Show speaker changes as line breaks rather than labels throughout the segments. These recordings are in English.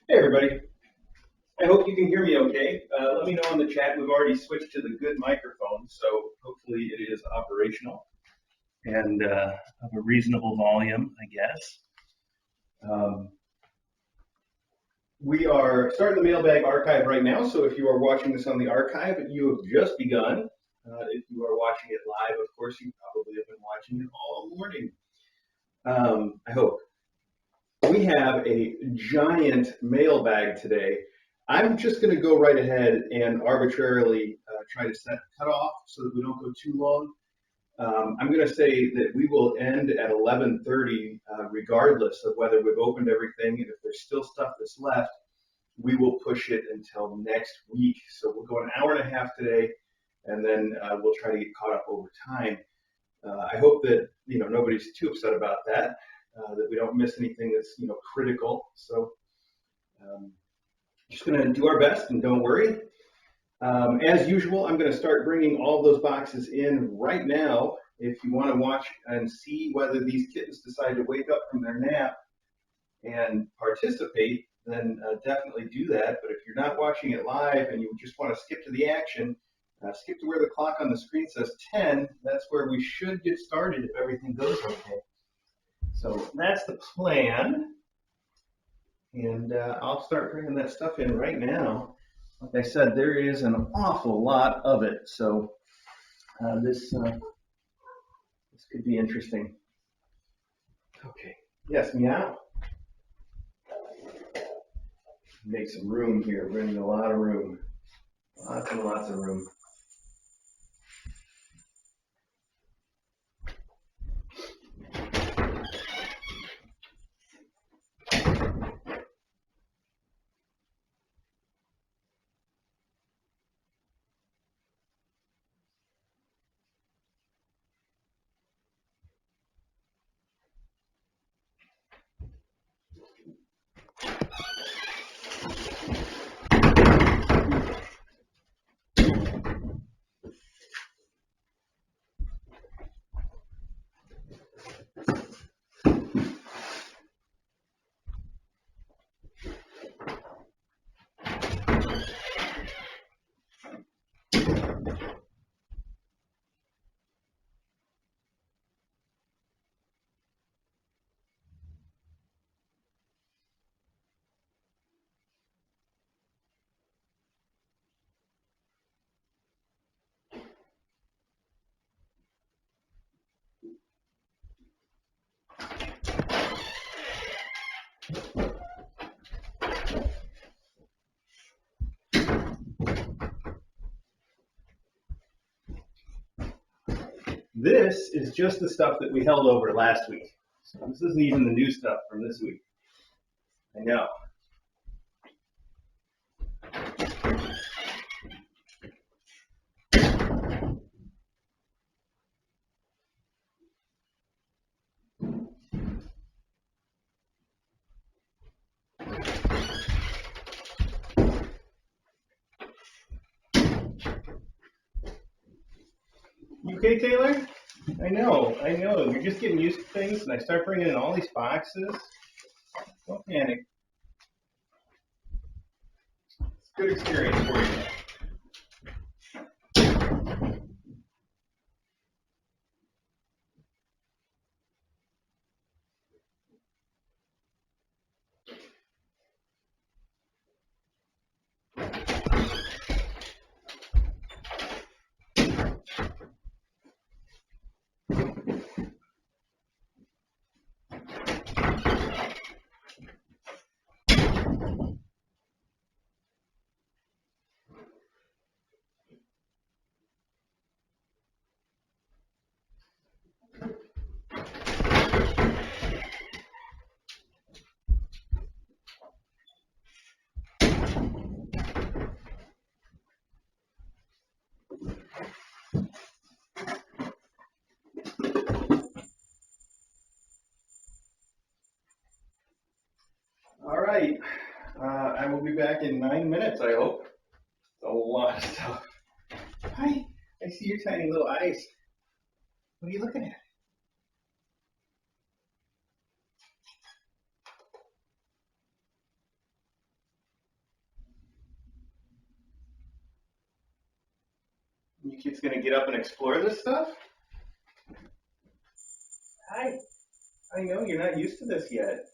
Hey everybody, I hope you can hear me okay. Let me know in the chat. We've already switched to the good microphone, so hopefully it is operational and of a reasonable volume, I guess. Um, we are starting the Mailbag archive right now, so if you are watching this on the archive, you have just begun. If you are watching it live, of course, you probably have been watching it all morning. I hope. We have a giant mailbag today. I'm just going to go right ahead and arbitrarily try to set a cutoff so that we don't go too long. I'm going to say that we will end at 11:30, regardless of whether we've opened everything. And if there's still stuff that's left, we will push it until next week. So we'll go an hour and a half today, and then we'll try to get caught up over time. I hope that nobody's too upset about that. That we don't miss anything that's critical. So just going to do our best and don't worry. As usual, I'm going to start bringing all those boxes in right now. If you want to watch and see whether these kittens decide to wake up from their nap and participate, then definitely do that. But if you're not watching it live and you just want to skip to the action, skip to where the clock on the screen says 10. That's where we should get started if everything goes okay. So that's the plan. And I'll start bringing that stuff in right now. Like I said, there is an awful lot of it, so this could be interesting. Okay, yes, meow. Make some room here, bring a lot of room, lots and lots of room. This is just the stuff that we held over last week. So this isn't even the new stuff from this week. I know. You okay, Taylor? I know. You're just getting used to things, and I start bringing in all these boxes. Don't panic. It's a good experience for you. All right. I will be back in 9 minutes, I hope. It's a lot of stuff. Hi. I see your tiny little eyes. What are you looking at? You kids gonna get up and explore this stuff? I know you're not used to this yet.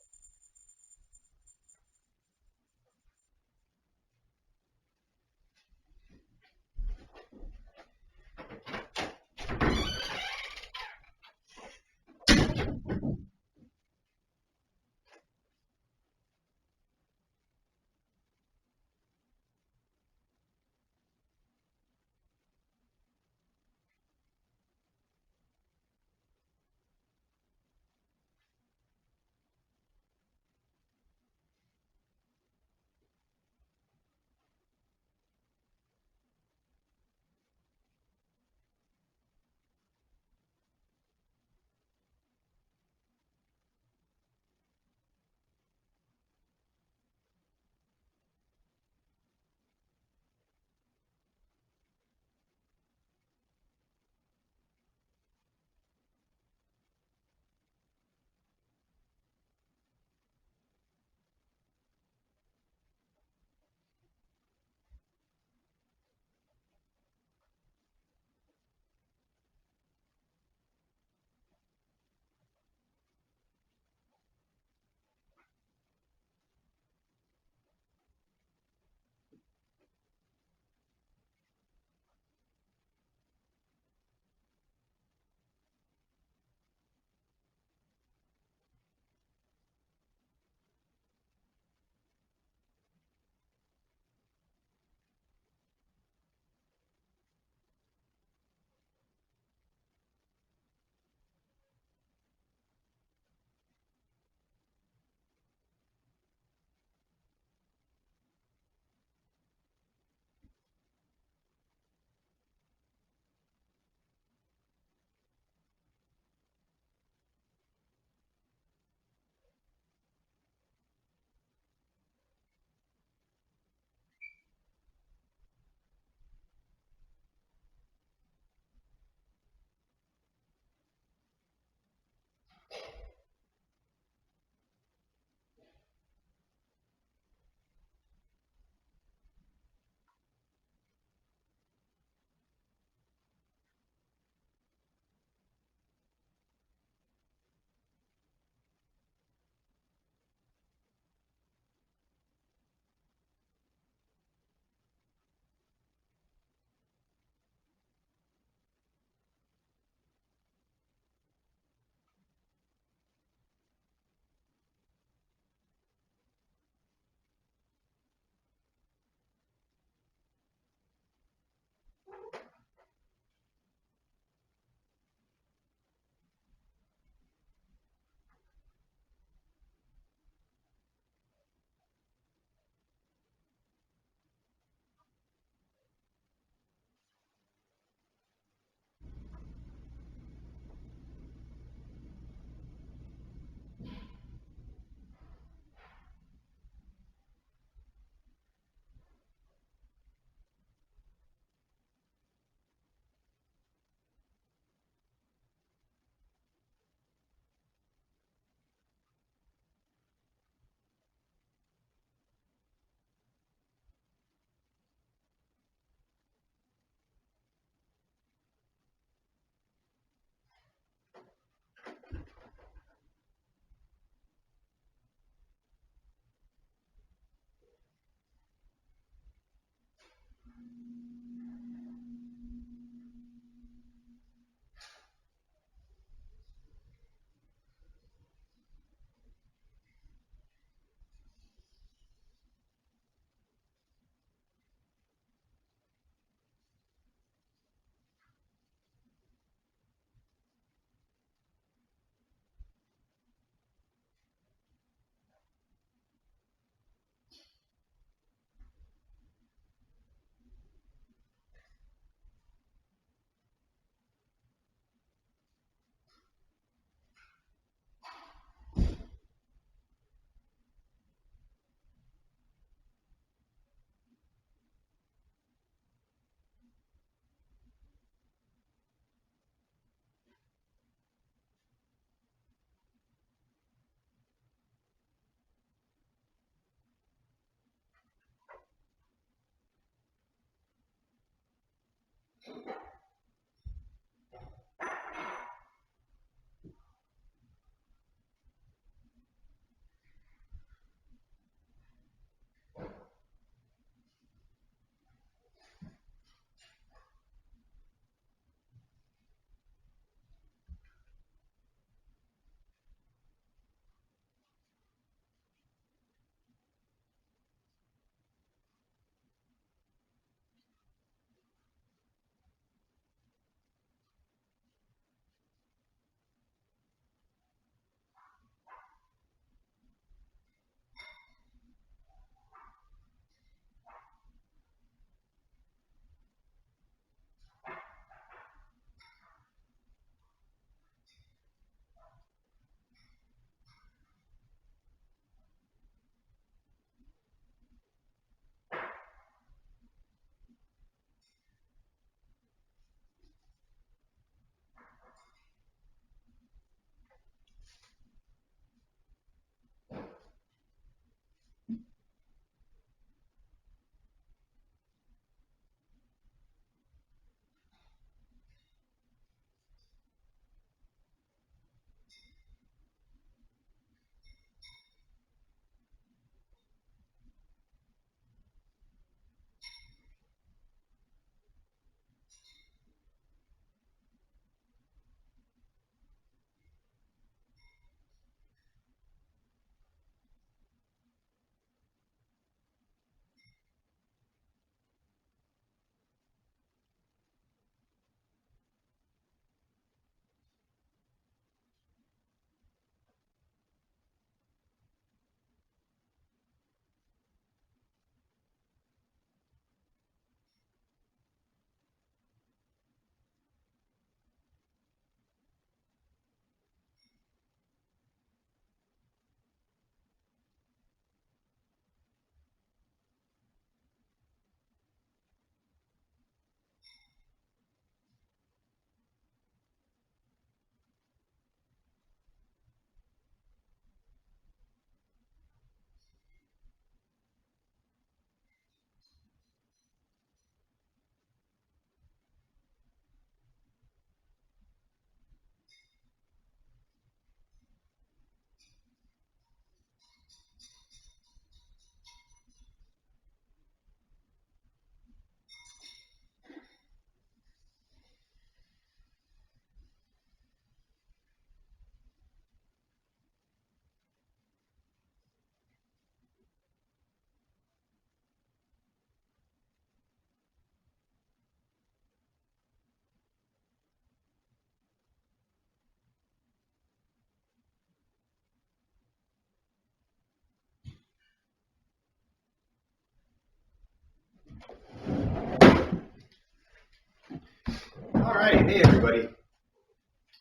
All right, hey everybody.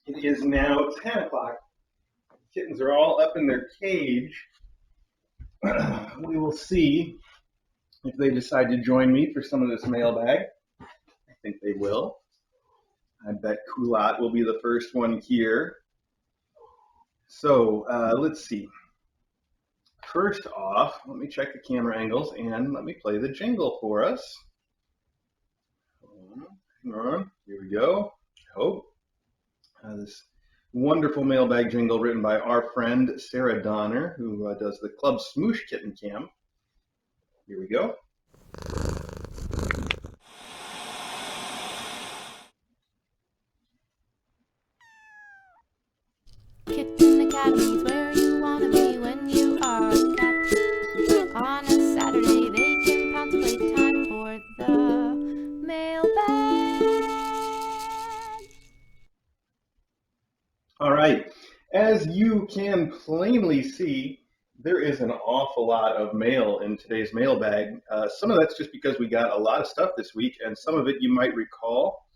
It is now 10 o'clock. Kittens are all up in their cage. We will see if they decide to join me for some of this mailbag. I think they will. I bet Kulat will be the first one here. So let's see. First off, let me check the camera angles and let me play the jingle for us. Hang on, here we go. I hope. This wonderful mailbag jingle written by our friend Sarah Donner, who does the Club Smoosh Kitten Cam. Here we go.
Kitten Academy's where you want to be when you are a cat. On a Saturday they can pounce playtime for the mailbag.
All right. As you can plainly see, there is an awful lot of mail in today's mailbag. Some of that's just because we got a lot of stuff this week, and some of it you might recall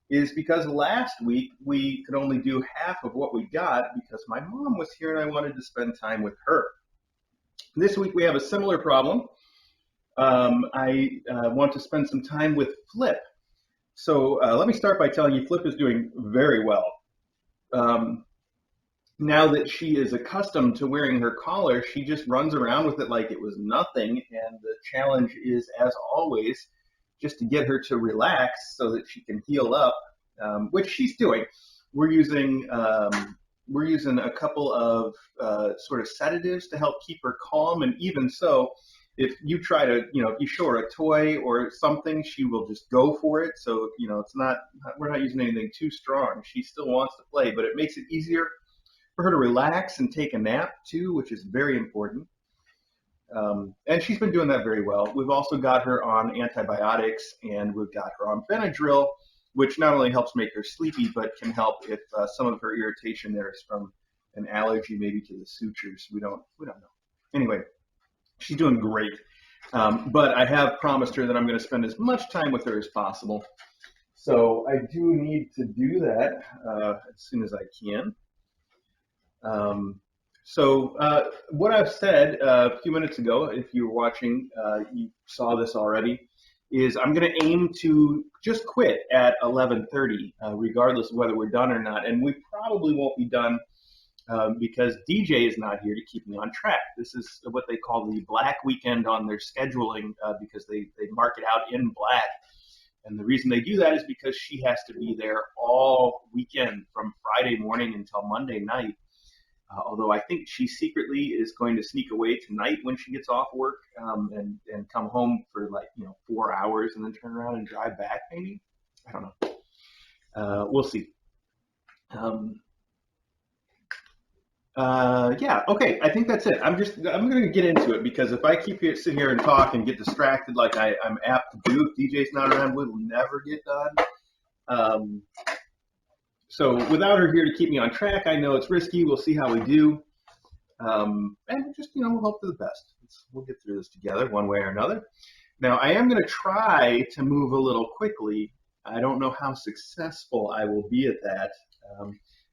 is because last week we could only do half of what we got because my mom was here and I wanted to spend time with her. This week we have a similar problem. I want to spend some time with Flip. So let me start by telling you Flip is doing very well. Now that she is accustomed to wearing her collar, she just runs around with it like it was nothing. And the challenge is, as always, just to get her to relax so that she can heal up, which she's doing. We're using a couple of sort of sedatives to help keep her calm. And even so, if you try to, if you show her a toy or something, she will just go for it. So, we're not using anything too strong. She still wants to play, but it makes it easier for her to relax and take a nap too, which is very important. And she's been doing that very well. We've also got her on antibiotics and we've got her on Benadryl, which not only helps make her sleepy, but can help if some of her irritation there is from an allergy maybe to the sutures. We don't know. Anyway, she's doing great. But I have promised her that I'm going to spend as much time with her as possible. So I do need to do that as soon as I can. What I've said a few minutes ago, if you were watching, you saw this already, is I'm going to aim to just quit at 11:30, regardless of whether we're done or not. And we probably won't be done because DJ is not here to keep me on track. This is what they call the black weekend on their scheduling because they mark it out in black. And the reason they do that is because she has to be there all weekend from Friday morning until Monday night. Although I think she secretly is going to sneak away tonight when she gets off work and come home for 4 hours and then turn around and drive back maybe. I don't know. We'll see. Okay. I think that's it. I'm going to get into it because if I keep sitting here and talk and get distracted like I'm apt to do, if DJ's not around, we'll never get done. So without her here to keep me on track, I know it's risky. We'll see how we do. And just, we'll hope for the best. We'll get through this together one way or another. Now, I am going to try to move a little quickly. I don't know how successful I will be at that.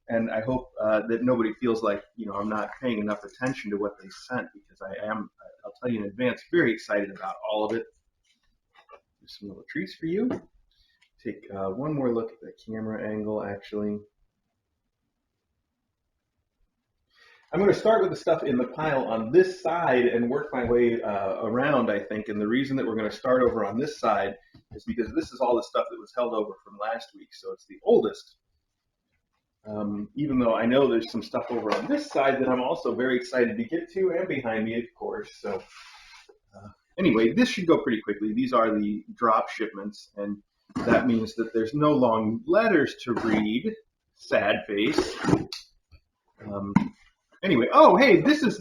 And I hope that nobody feels like, I'm not paying enough attention to what they sent because I am, I'll tell you in advance, very excited about all of it. There's some little treats for you. Take one more look at the camera angle, actually. I'm going to start with the stuff in the pile on this side and work my way around, I think. And the reason that we're going to start over on this side is because this is all the stuff that was held over from last week. So it's the oldest. Even though I know there's some stuff over on this side that I'm also very excited to get to, and behind me, of course. So anyway, this should go pretty quickly. These are the drop shipments, and that means that there's no long letters to read. Sad face. Anyway, hey, this is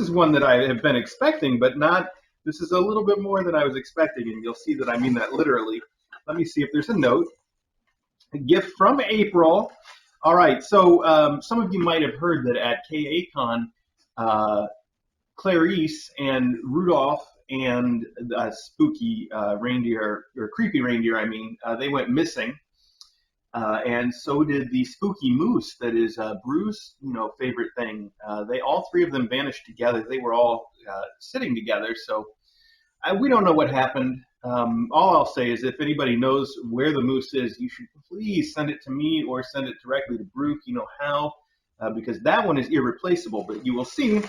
one that I have been expecting, but not, this is a little bit more than I was expecting, and you'll see that I mean that literally. Let me see if there's a note. A gift from April. All right, so some of you might have heard that at KACon, Clarice and Rudolph and spooky reindeer, or creepy reindeer, they went missing. and so did the spooky moose that is Bruce's, favorite thing. They all three of them vanished together. They were all sitting together, so we don't know what happened. All I'll say is if anybody knows where the moose is, you should please send it to me or send it directly to Brooke. You know how, because that one is irreplaceable. But you will see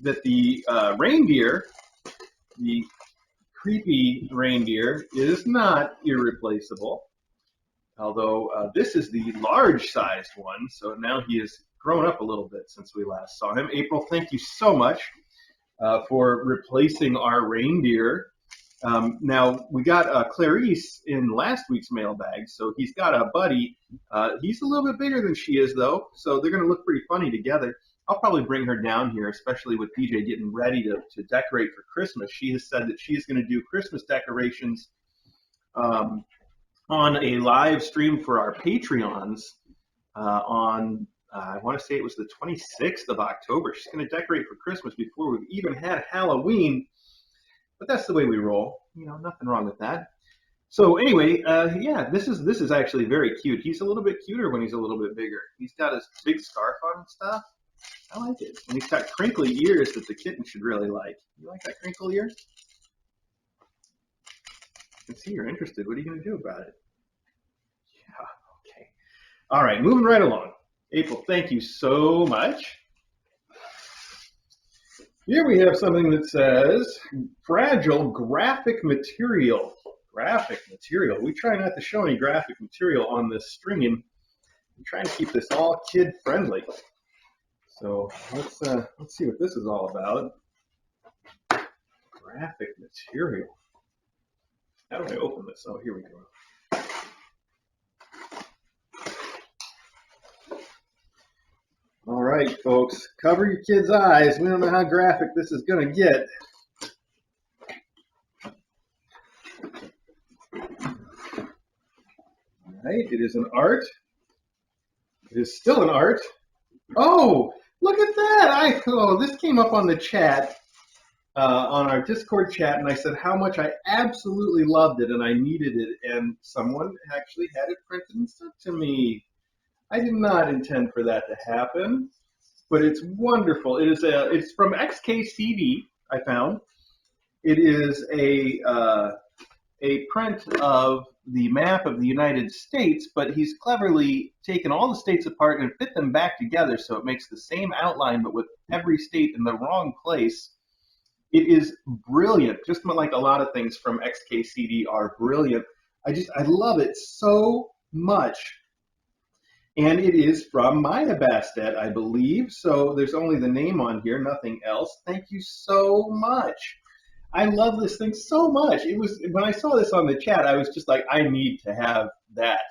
that the reindeer, the creepy reindeer, is not irreplaceable. Although this is the large-sized one, so now he has grown up a little bit since we last saw him. April, thank you so much for replacing our reindeer. Now, we got Clarice in last week's mailbag, so he's got a buddy. He's a little bit bigger than she is, though, so they're going to look pretty funny together. I'll probably bring her down here, especially with DJ getting ready to decorate for Christmas. She has said that she is going to do Christmas decorations on a live stream for our Patreons on, I want to say it was the 26th of October. She's going to decorate for Christmas before we've even had Halloween. But that's the way we roll. Nothing wrong with that. So anyway, yeah, this is actually very cute. He's a little bit cuter when he's a little bit bigger. He's got his big scarf on and stuff. I like it. And he's got crinkly ears that the kitten should really like. You like that crinkle ear? I can see you're interested. What are you going to do about it? Yeah, okay. All right, moving right along. April, thank you so much. Here we have something that says fragile graphic material. Graphic material. We try not to show any graphic material on this stream. I'm trying to keep this all kid friendly. So let's see what this is all about. Graphic material. How do I open this? Oh, here we go. All right, folks, cover your kids' eyes. We don't know how graphic this is going to get. All right, it is an art. It is still an art. Oh, look at that. This came up on the chat, on our Discord chat, and I said how much I absolutely loved it and I needed it, and someone actually had it printed and sent to me. I did not intend for that to happen, but it's wonderful. It's from XKCD, I found. It is a print of the map of the United States, but he's cleverly taken all the states apart and fit them back together so it makes the same outline, but with every state in the wrong place. It is brilliant, just like a lot of things from XKCD are brilliant. I love it so much. And it is from Maya Bastet, I believe. So there's only the name on here, nothing else. Thank you so much. I love this thing so much. When I saw this on the chat, I was just like, I need to have that.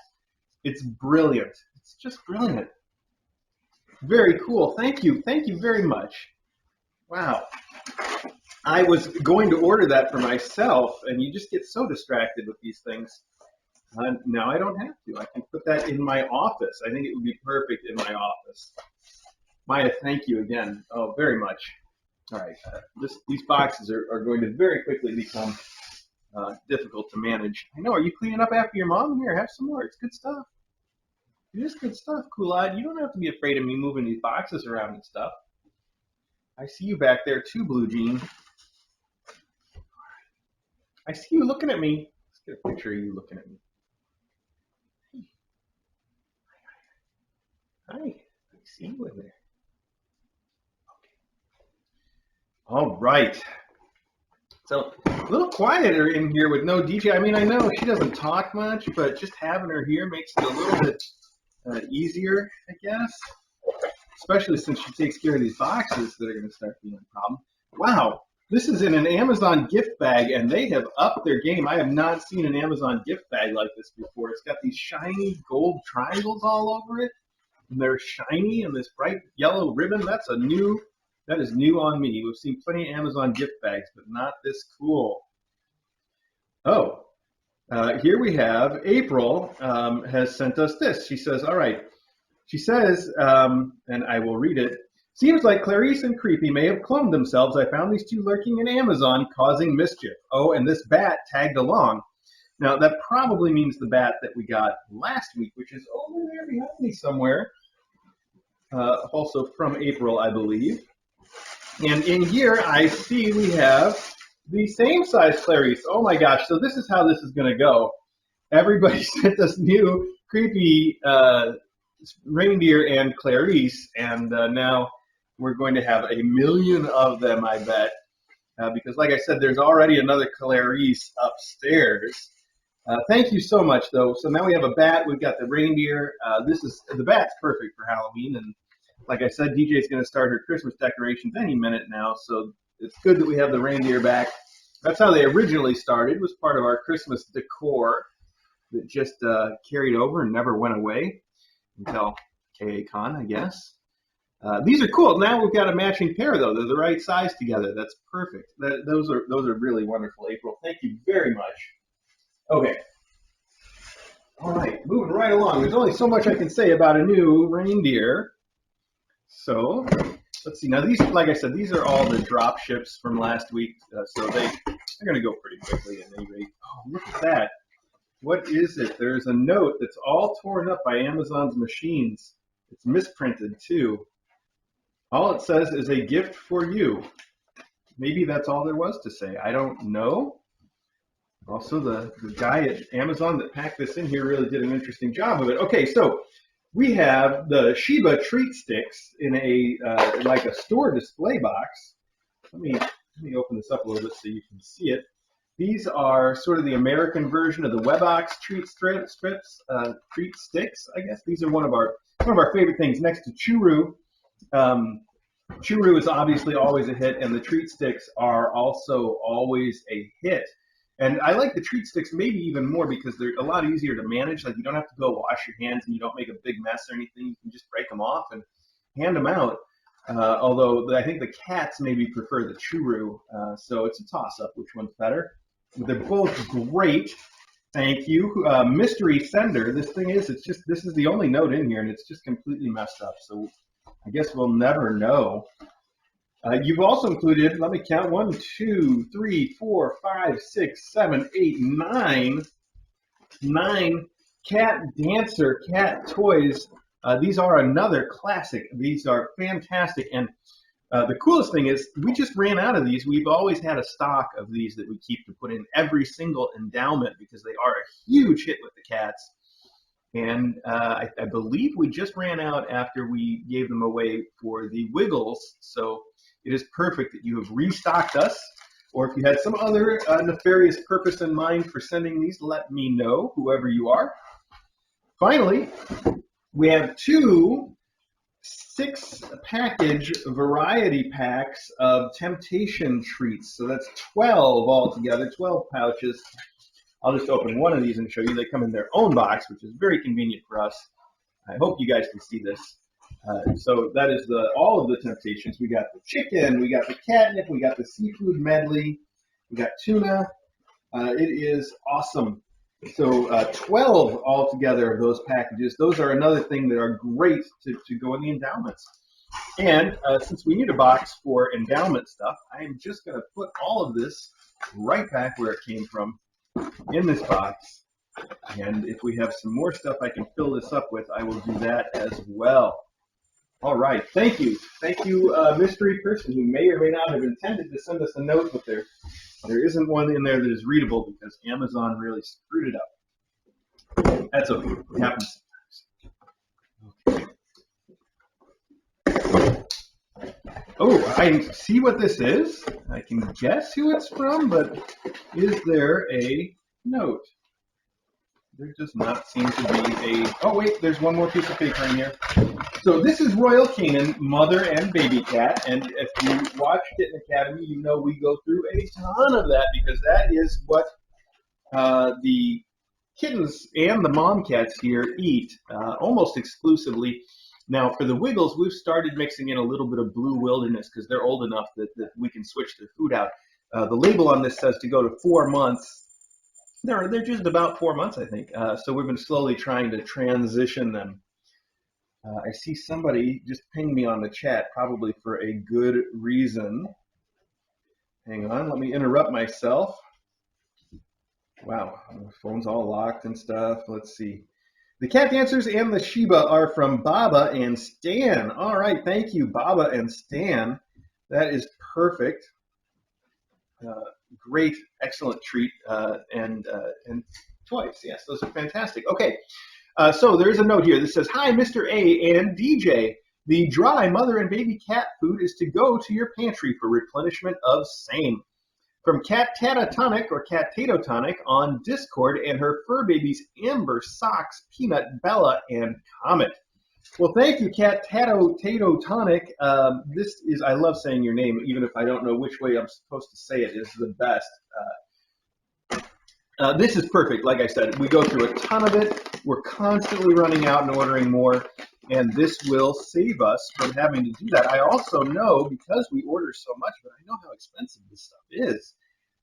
It's brilliant. It's just brilliant. Very cool. Thank you. Thank you very much. Wow. I was going to order that for myself, and you just get so distracted with these things. Now I don't have to. I can put that in my office. I think it would be perfect in my office. Maya, thank you again. Oh, very much. All right. These boxes are going to very quickly become difficult to manage. I know. Are you cleaning up after your mom? Here, have some more. It's good stuff. It is good stuff, Coolad. You don't have to be afraid of me moving these boxes around and stuff. I see you back there too, Blue Jean. I see you looking at me. Let's get a picture of you looking at me. Hi, I see you in there. Okay. All right. So a little quieter in here with no DJ. I mean, I know she doesn't talk much, but just having her here makes it a little bit easier, I guess. Especially since she takes care of these boxes that are going to start being a problem. Wow. This is in an Amazon gift bag, and they have upped their game. I have not seen an Amazon gift bag like this before. It's got these shiny gold triangles all over it. And they're shiny and this bright yellow ribbon. That is new on me. We've seen plenty of Amazon gift bags, but not this cool. Oh, here we have April has sent us this. She says, all right. She says, and I will read it. Seems like Clarice and Creepy may have cloned themselves. I found these two lurking in Amazon causing mischief. Oh, and this bat tagged along. Now, that probably means the bat that we got last week, which is over there behind me somewhere, also from April, I believe. And in here, I see we have the same size Clarice. Oh my gosh, so this is how this is going to go. Everybody sent us new creepy reindeer and Clarice, and now we're going to have 1,000,000 of them, I bet. Because like I said, there's already another Clarice upstairs. Thank you so much, though. So now we have a bat. We've got the reindeer. The bat's perfect for Halloween, and like I said, DJ's going to start her Christmas decorations any minute now. So it's good that we have the reindeer back. That's how they originally started. Was part of our Christmas decor that just carried over and never went away until KA-Con, I guess. These are cool. Now we've got a matching pair, though. They're the right size together. That's perfect. Those are really wonderful, April. Thank you very much. Okay. All right, moving right along. There's only so much I can say about a new reindeer. So let's see. Now these, like I said, these are all the drop ships from last week. So they're going to go pretty quickly at any rate. Oh, look at that. What is it? There's a note that's all torn up by Amazon's machines. It's misprinted, too. All it says is a gift for you. Maybe that's all there was to say. I don't know. Also, the guy at Amazon that packed this in here really did an interesting job of it. Okay, so we have the Shiba treat sticks in a like a store display box. Let me open this up a little bit so you can see it. These are sort of the American version of the Webox treat strips, treat sticks, I guess. These are one of our favorite things next to Churu. Churu is obviously always a hit, and the treat sticks are also always a hit. And I like the treat sticks maybe even more because they're a lot easier to manage. Like, you don't have to go wash your hands and you don't make a big mess or anything. You can just break them off and hand them out. Although I think the cats maybe prefer the Churu, so it's a toss-up which one's better. They're both great. Thank you. Mystery sender. This is the only note in here, and it's just completely messed up. So I guess we'll never know. You've also included, let me count, 1, 2, 3, 4, 5, 6, 7, 8, 9 cat dancer cat toys. These are another classic. These are fantastic. And the coolest thing is we just ran out of these. We've always had a stock of these that we keep to put in every single endowment because they are a huge hit with the cats. And I believe we just ran out after we gave them away for the Wiggles. So it is perfect that you have restocked us. Or if you had some other nefarious purpose in mind for sending these, let me know, whoever you are. Finally, we have 2 6-package variety packs of Temptation treats. So that's 12 altogether, 12 pouches. I'll just open one of these and show you. They come in their own box, which is very convenient for us. I hope you guys can see this. So that is all of the Temptations. We got the chicken, we got the catnip, we got the seafood medley, we got tuna. It is awesome. So 12 altogether of those packages. Those are another thing that are great to go in the endowments. And since we need a box for endowment stuff, I am just going to put all of this right back where it came from in this box. And if we have some more stuff I can fill this up with, I will do that as well. All right. Thank you. Thank you, mystery person who may or may not have intended to send us a note, but there isn't one in there that is readable because Amazon really screwed it up. That's okay. It happens sometimes. Oh, I see what this is. I can guess who it's from, but is there a note? There does not seem to be a... Oh, wait, there's one more piece of paper in here. So this is Royal Canin, mother and baby cat, and if you watch Kitten Academy, you know we go through a ton of that because that is what the kittens and the mom cats here eat almost exclusively. Now, for the Wiggles, we've started mixing in a little bit of Blue Wilderness because they're old enough that we can switch their food out. The label on this says to go to 4 months. They're just about 4 months, I think. So we've been slowly trying to transition them. I see somebody just pinged me on the chat, probably for a good reason. Hang on, let me interrupt myself. Wow, the phone's all locked and stuff. Let's see. The cat dancers and the Sheba are from Baba and Stan. All right, thank you, Baba and Stan. That is perfect. Uh, Great, excellent treat and toys. Yes, those are fantastic. Okay, so there's a note here that says, "Hi, Mr. A and DJ. The dry mother and baby cat food is to go to your pantry for replenishment of same. From Cat Tatatonic or Cat Tato Tonic on Discord and her fur babies Amber, Socks, Peanut, Bella, and Comet." Well, thank you, Cat Tato Tonic. This is, I love saying your name, even if I don't know which way I'm supposed to say it. This is the best. This is perfect. Like I said, we go through a ton of it. We're constantly running out and ordering more, and this will save us from having to do that. I also know, because we order so much, but I know how expensive this stuff is.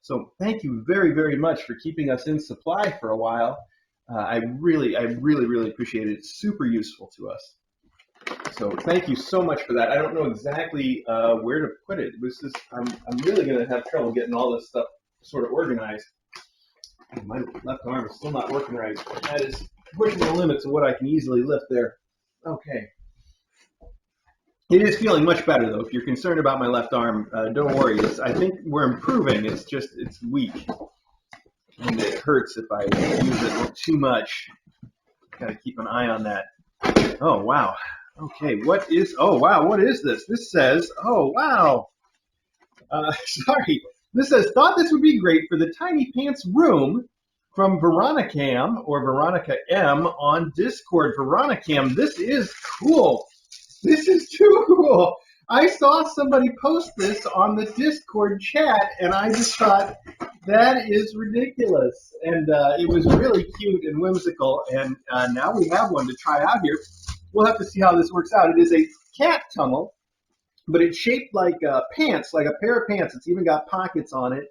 So thank you very, very much for keeping us in supply for a while. I really appreciate it. It's super useful to us. So thank you so much for that. I don't know exactly where to put it. I'm really going to have trouble getting all this stuff sort of organized. My left arm is still not working right. That is pushing the limits of what I can easily lift there. Okay. It is feeling much better, though. If you're concerned about my left arm, don't worry. I think we're improving. It's weak. And it hurts if I use it too much. Got to keep an eye on that. Oh, wow. Okay, what is this? This says, oh, wow. Sorry. This says, "Thought this would be great for the Tinypants room," from Veronicam or Veronica M on Discord. Veronicam, this is cool. This is too cool. I saw somebody post this on the Discord chat, and I just thought, that is ridiculous. And it was really cute and whimsical, and now we have one to try out here. We'll have to see how this works out. It is a cat tunnel, but it's shaped like pants, like a pair of pants. It's even got pockets on it,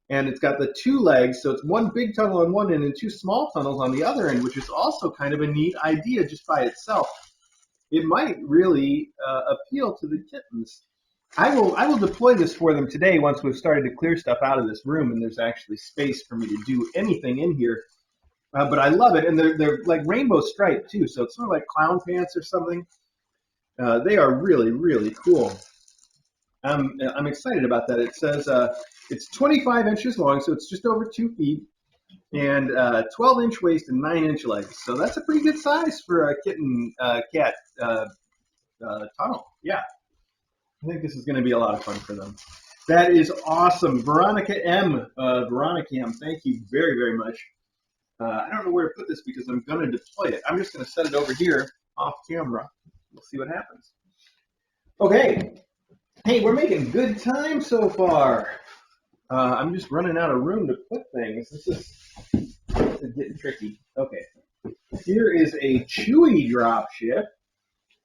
and it's got the two legs, so it's one big tunnel on one end and two small tunnels on the other end, which is also kind of a neat idea just by itself. It might really appeal to the kittens. I will deploy this for them today once we've started to clear stuff out of this room and there's actually space for me to do anything in here. But I love it, and they're like rainbow striped too, so it's sort of like clown pants or something. They are really cool. I'm excited about that. It says it's 25 inches long, so it's just over 2 feet, and 12-inch waist and 9-inch legs. So that's a pretty good size for a kitten cat tunnel. Yeah, I think this is going to be a lot of fun for them. That is awesome. Veronica M. Veronica M, thank you very much. I don't know where to put this because I'm going to deploy it. I'm just going to set it over here off camera. We'll see what happens. Okay. Hey, we're making good time so far. I'm just running out of room to put things. This is getting tricky. Okay. Here is a Chewy drop ship.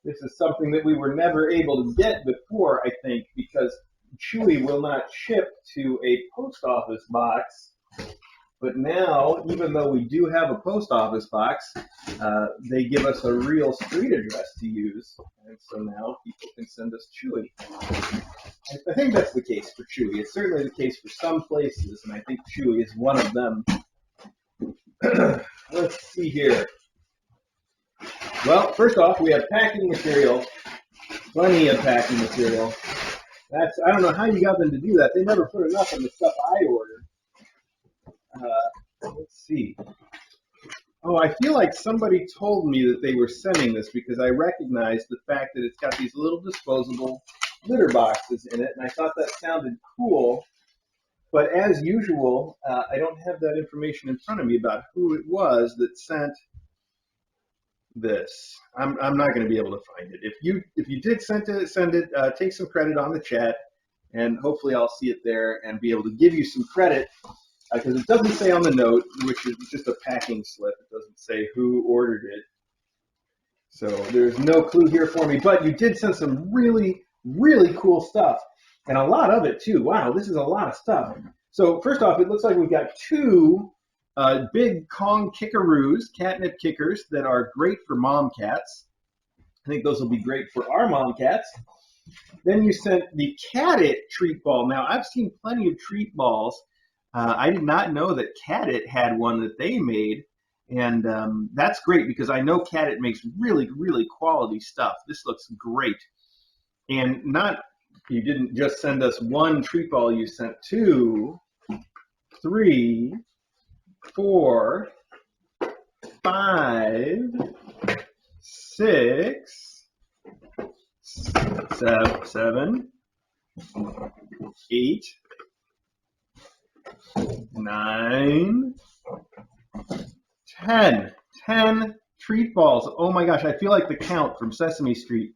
This is something that we were never able to get before, I think, because Chewy will not ship to a post office box. But now, even though we do have a post office box, they give us a real street address to use. And so now people can send us Chewy. I think that's the case for Chewy. It's certainly the case for some places, and I think Chewy is one of them. Let's see here. Well, first off, we have packing material. Plenty of packing material. I don't know how you got them to do that. They never put enough in the stuff I ordered. Let's see. Oh, I feel like somebody told me that they were sending this because I recognized the fact that it's got these little disposable litter boxes in it, and I thought that sounded cool. But as usual, I don't have that information in front of me about who it was that sent this. I'm not going to be able to find it. If you did send it, take some credit on the chat, and hopefully I'll see it there and be able to give you some credit. Because it doesn't say on the note, which is just a packing slip. It doesn't say who ordered it. So there's no clue here for me. But you did send some really cool stuff. And a lot of it, too. Wow, this is a lot of stuff. So first off, it looks like we've got two big Kong kickaroos, catnip kickers, that are great for mom cats. I think those will be great for our mom cats. Then you sent the Cat It treat ball. Now, I've seen plenty of treat balls. I did not know that Catit had one that they made, and that's great because I know Catit makes really, really quality stuff. This looks great. And not, you didn't just send us one treat ball, you sent 2, 3, 4, 5, 6, 7, 8, 9, 10. 10 treat balls. Oh my gosh, I feel like the count from Sesame Street.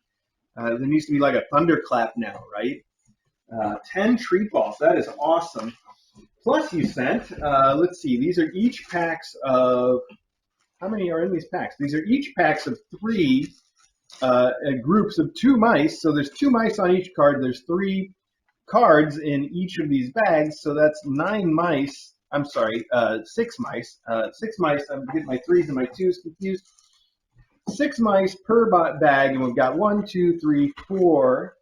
There needs to be like a thunderclap now, right? 10 treat balls. That is awesome. Plus you sent, let's see, these are each packs of, how many are in these packs? These are each packs of 3 groups of 2 mice. So there's 2 mice on each card. There's 3 cards in each of these bags. So that's 9 mice. I'm sorry, 6 mice. 6 mice. I'm getting my 3s and my 2s confused. 6 mice per bag, and we've got 1, 2, 3, 4,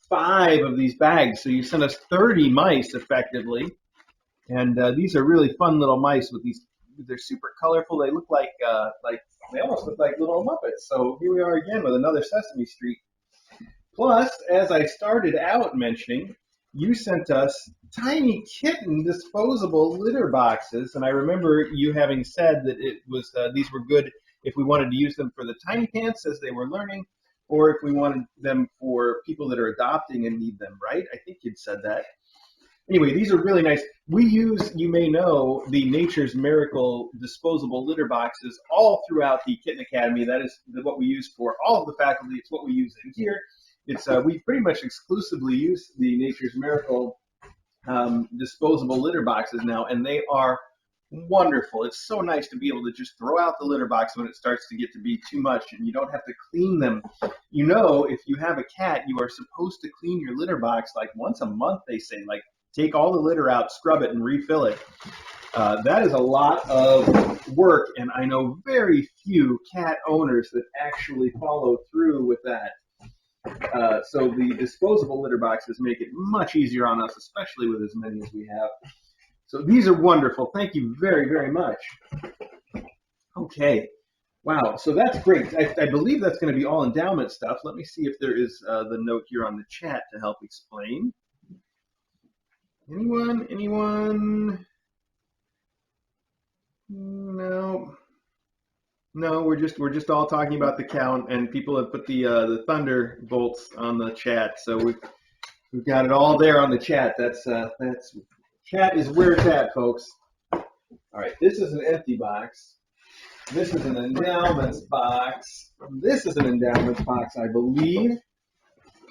5 of these bags. So you sent us 30 mice effectively, and these are really fun little mice with these. They're super colorful. They look like they almost look like little Muppets. So here we are again with another Sesame Street. Plus, as I started out mentioning, you sent us Tiny Kitten disposable litter boxes, and I remember you having said that it was these were good if we wanted to use them for the Tinypants as they were learning, or if we wanted them for people that are adopting and need them, right? I think you'd said that. Anyway, these are really nice. We use, you may know, the Nature's Miracle disposable litter boxes all throughout the Kitten Academy. That is what we use for all of the faculty. It's what we use in here. It's we pretty much exclusively use the Nature's Miracle disposable litter boxes now, and they are wonderful. It's so nice to be able to just throw out the litter box when it starts to get to be too much, and you don't have to clean them. You know, if you have a cat, you are supposed to clean your litter box like once a month, they say. Like, take all the litter out, scrub it, and refill it. That is a lot of work, and I know very few cat owners that actually follow through with that. So the disposable litter boxes make it much easier on us, especially with as many as we have. So these are wonderful. Thank you very, very much. Okay. Wow. So that's great. I believe that's going to be all endowment stuff. Let me see if there is the note here on the chat to help explain. Anyone? Anyone? No. No, we're just all talking about the count, and people have put the thunderbolts on the chat, so we've got it all there on the chat. That's chat is where it's at, folks. All right, this is an empty box. This is an endowments box. This is an endowments box, I believe.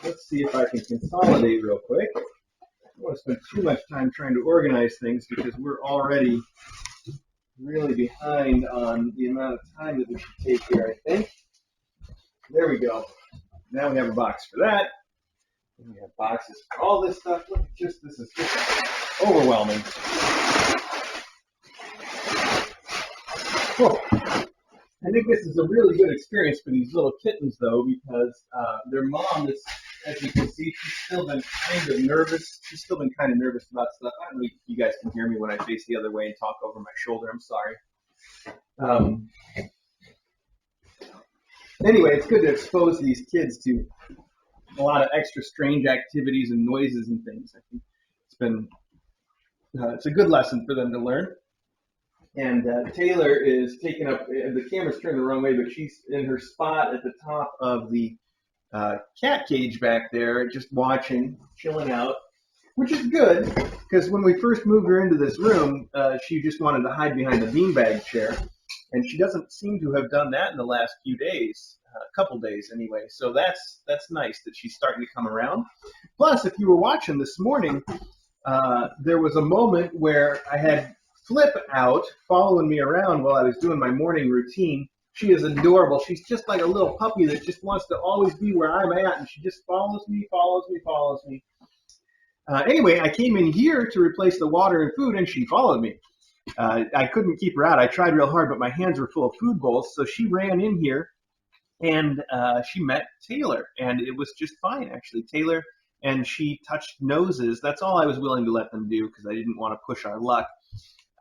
Let's see if I can consolidate real quick. I don't want to spend too much time trying to organize things because we're already really behind on the amount of time that we should take here, I think. There we go. Now we have a box for that. And we have boxes for all this stuff. Look, this is just overwhelming. Cool. I think this is a really good experience for these little kittens, though, because their mom is, as you can see, she's still been kind of nervous. She's still been kind of nervous about stuff. I don't know if you guys can hear me when I face the other way and talk over my shoulder. I'm sorry. Anyway, it's good to expose these kids to a lot of extra strange activities and noises and things. I think it's a good lesson for them to learn. And Taylor is taking up, the camera's turned the wrong way, but she's in her spot at the top of the cat cage back there, just watching, chilling out, which is good, because when we first moved her into this room, she just wanted to hide behind the beanbag chair, and she doesn't seem to have done that in the last few days, a couple days anyway, so that's nice that she's starting to come around. Plus, if you were watching this morning, there was a moment where I had Flip out, following me around while I was doing my morning routine. She is adorable. She's just like a little puppy that just wants to always be where I'm at, and she just follows me. Anyway, I came in here to replace the water and food, and she followed me. I couldn't keep her out. I tried real hard, but my hands were full of food bowls, so she ran in here, and she met Taylor, and it was just fine, actually. Taylor and she touched noses. That's all I was willing to let them do because I didn't want to push our luck.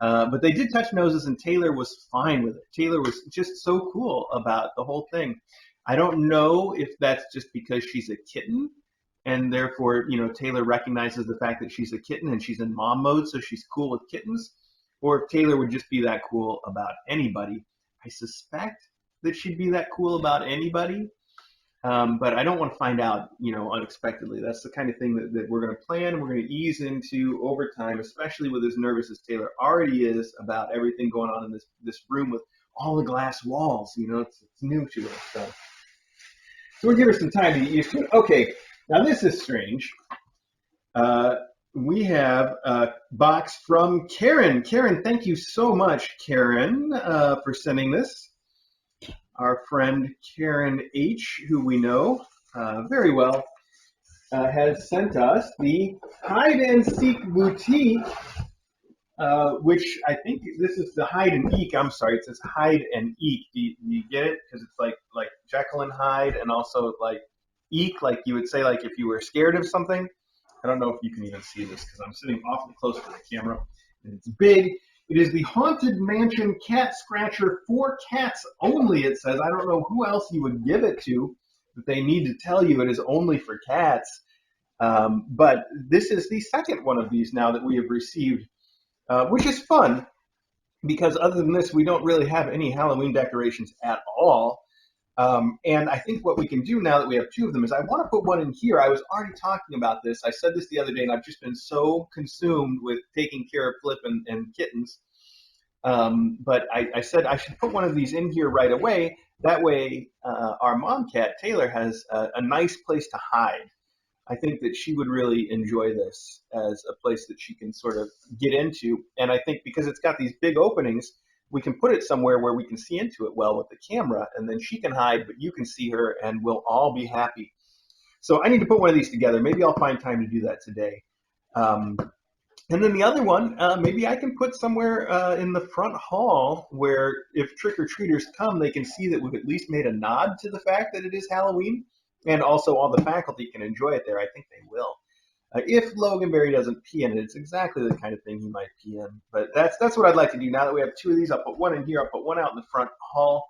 But they did touch noses, and Taylor was fine with it. Taylor was just so cool about the whole thing. I don't know if that's just because she's a kitten, and therefore, Taylor recognizes the fact that she's a kitten and she's in mom mode, so she's cool with kittens, or if Taylor would just be that cool about anybody. I suspect that she'd be that cool about anybody, but I don't want to find out, unexpectedly. That's the kind of thing that we're going to plan. We're going to ease into over time, especially with as nervous as Taylor already is about everything going on in this room with all the glass walls. It's new to us. So we'll give her some time to get used to it. Okay, now this is strange. We have a box from Karen. Karen, thank you so much, Karen, for sending this. Our friend Karen H., who we know very well, has sent us the Hide and Seek Boutique, which I think this is the Hide and Eek. I'm sorry, it says Hide and Eek. Do you get it? Because it's like Jekyll and Hyde, and also like Eek, like you would say, like if you were scared of something. I don't know if you can even see this because I'm sitting awfully close to the camera, and it's big. It is the Haunted Mansion Cat Scratcher for cats only, it says. I don't know who else you would give it to, but they need to tell you it is only for cats. But this is the second one of these now that we have received, which is fun because other than this, we don't really have any Halloween decorations at all. And I think what we can do now that we have two of them is I want to put one in here. I was already talking about this. I said this the other day, and I've just been so consumed with taking care of Flip and kittens. But I said I should put one of these in here right away. That way, our mom cat, Taylor, has a nice place to hide. I think that she would really enjoy this as a place that she can sort of get into. And I think because it's got these big openings, we can put it somewhere where we can see into it well with the camera, and then she can hide, but you can see her, and we'll all be happy. So I need to put one of these together. Maybe I'll find time to do that today. And then the other one, maybe I can put somewhere in the front hall where if trick-or-treaters come, they can see that we've at least made a nod to the fact that it is Halloween, and also all the faculty can enjoy it there. I think they will. If Loganberry doesn't pee in it, it's exactly the kind of thing he might pee in. But that's what I'd like to do. Now that we have two of these, I'll put one in here. I'll put one out in the front hall.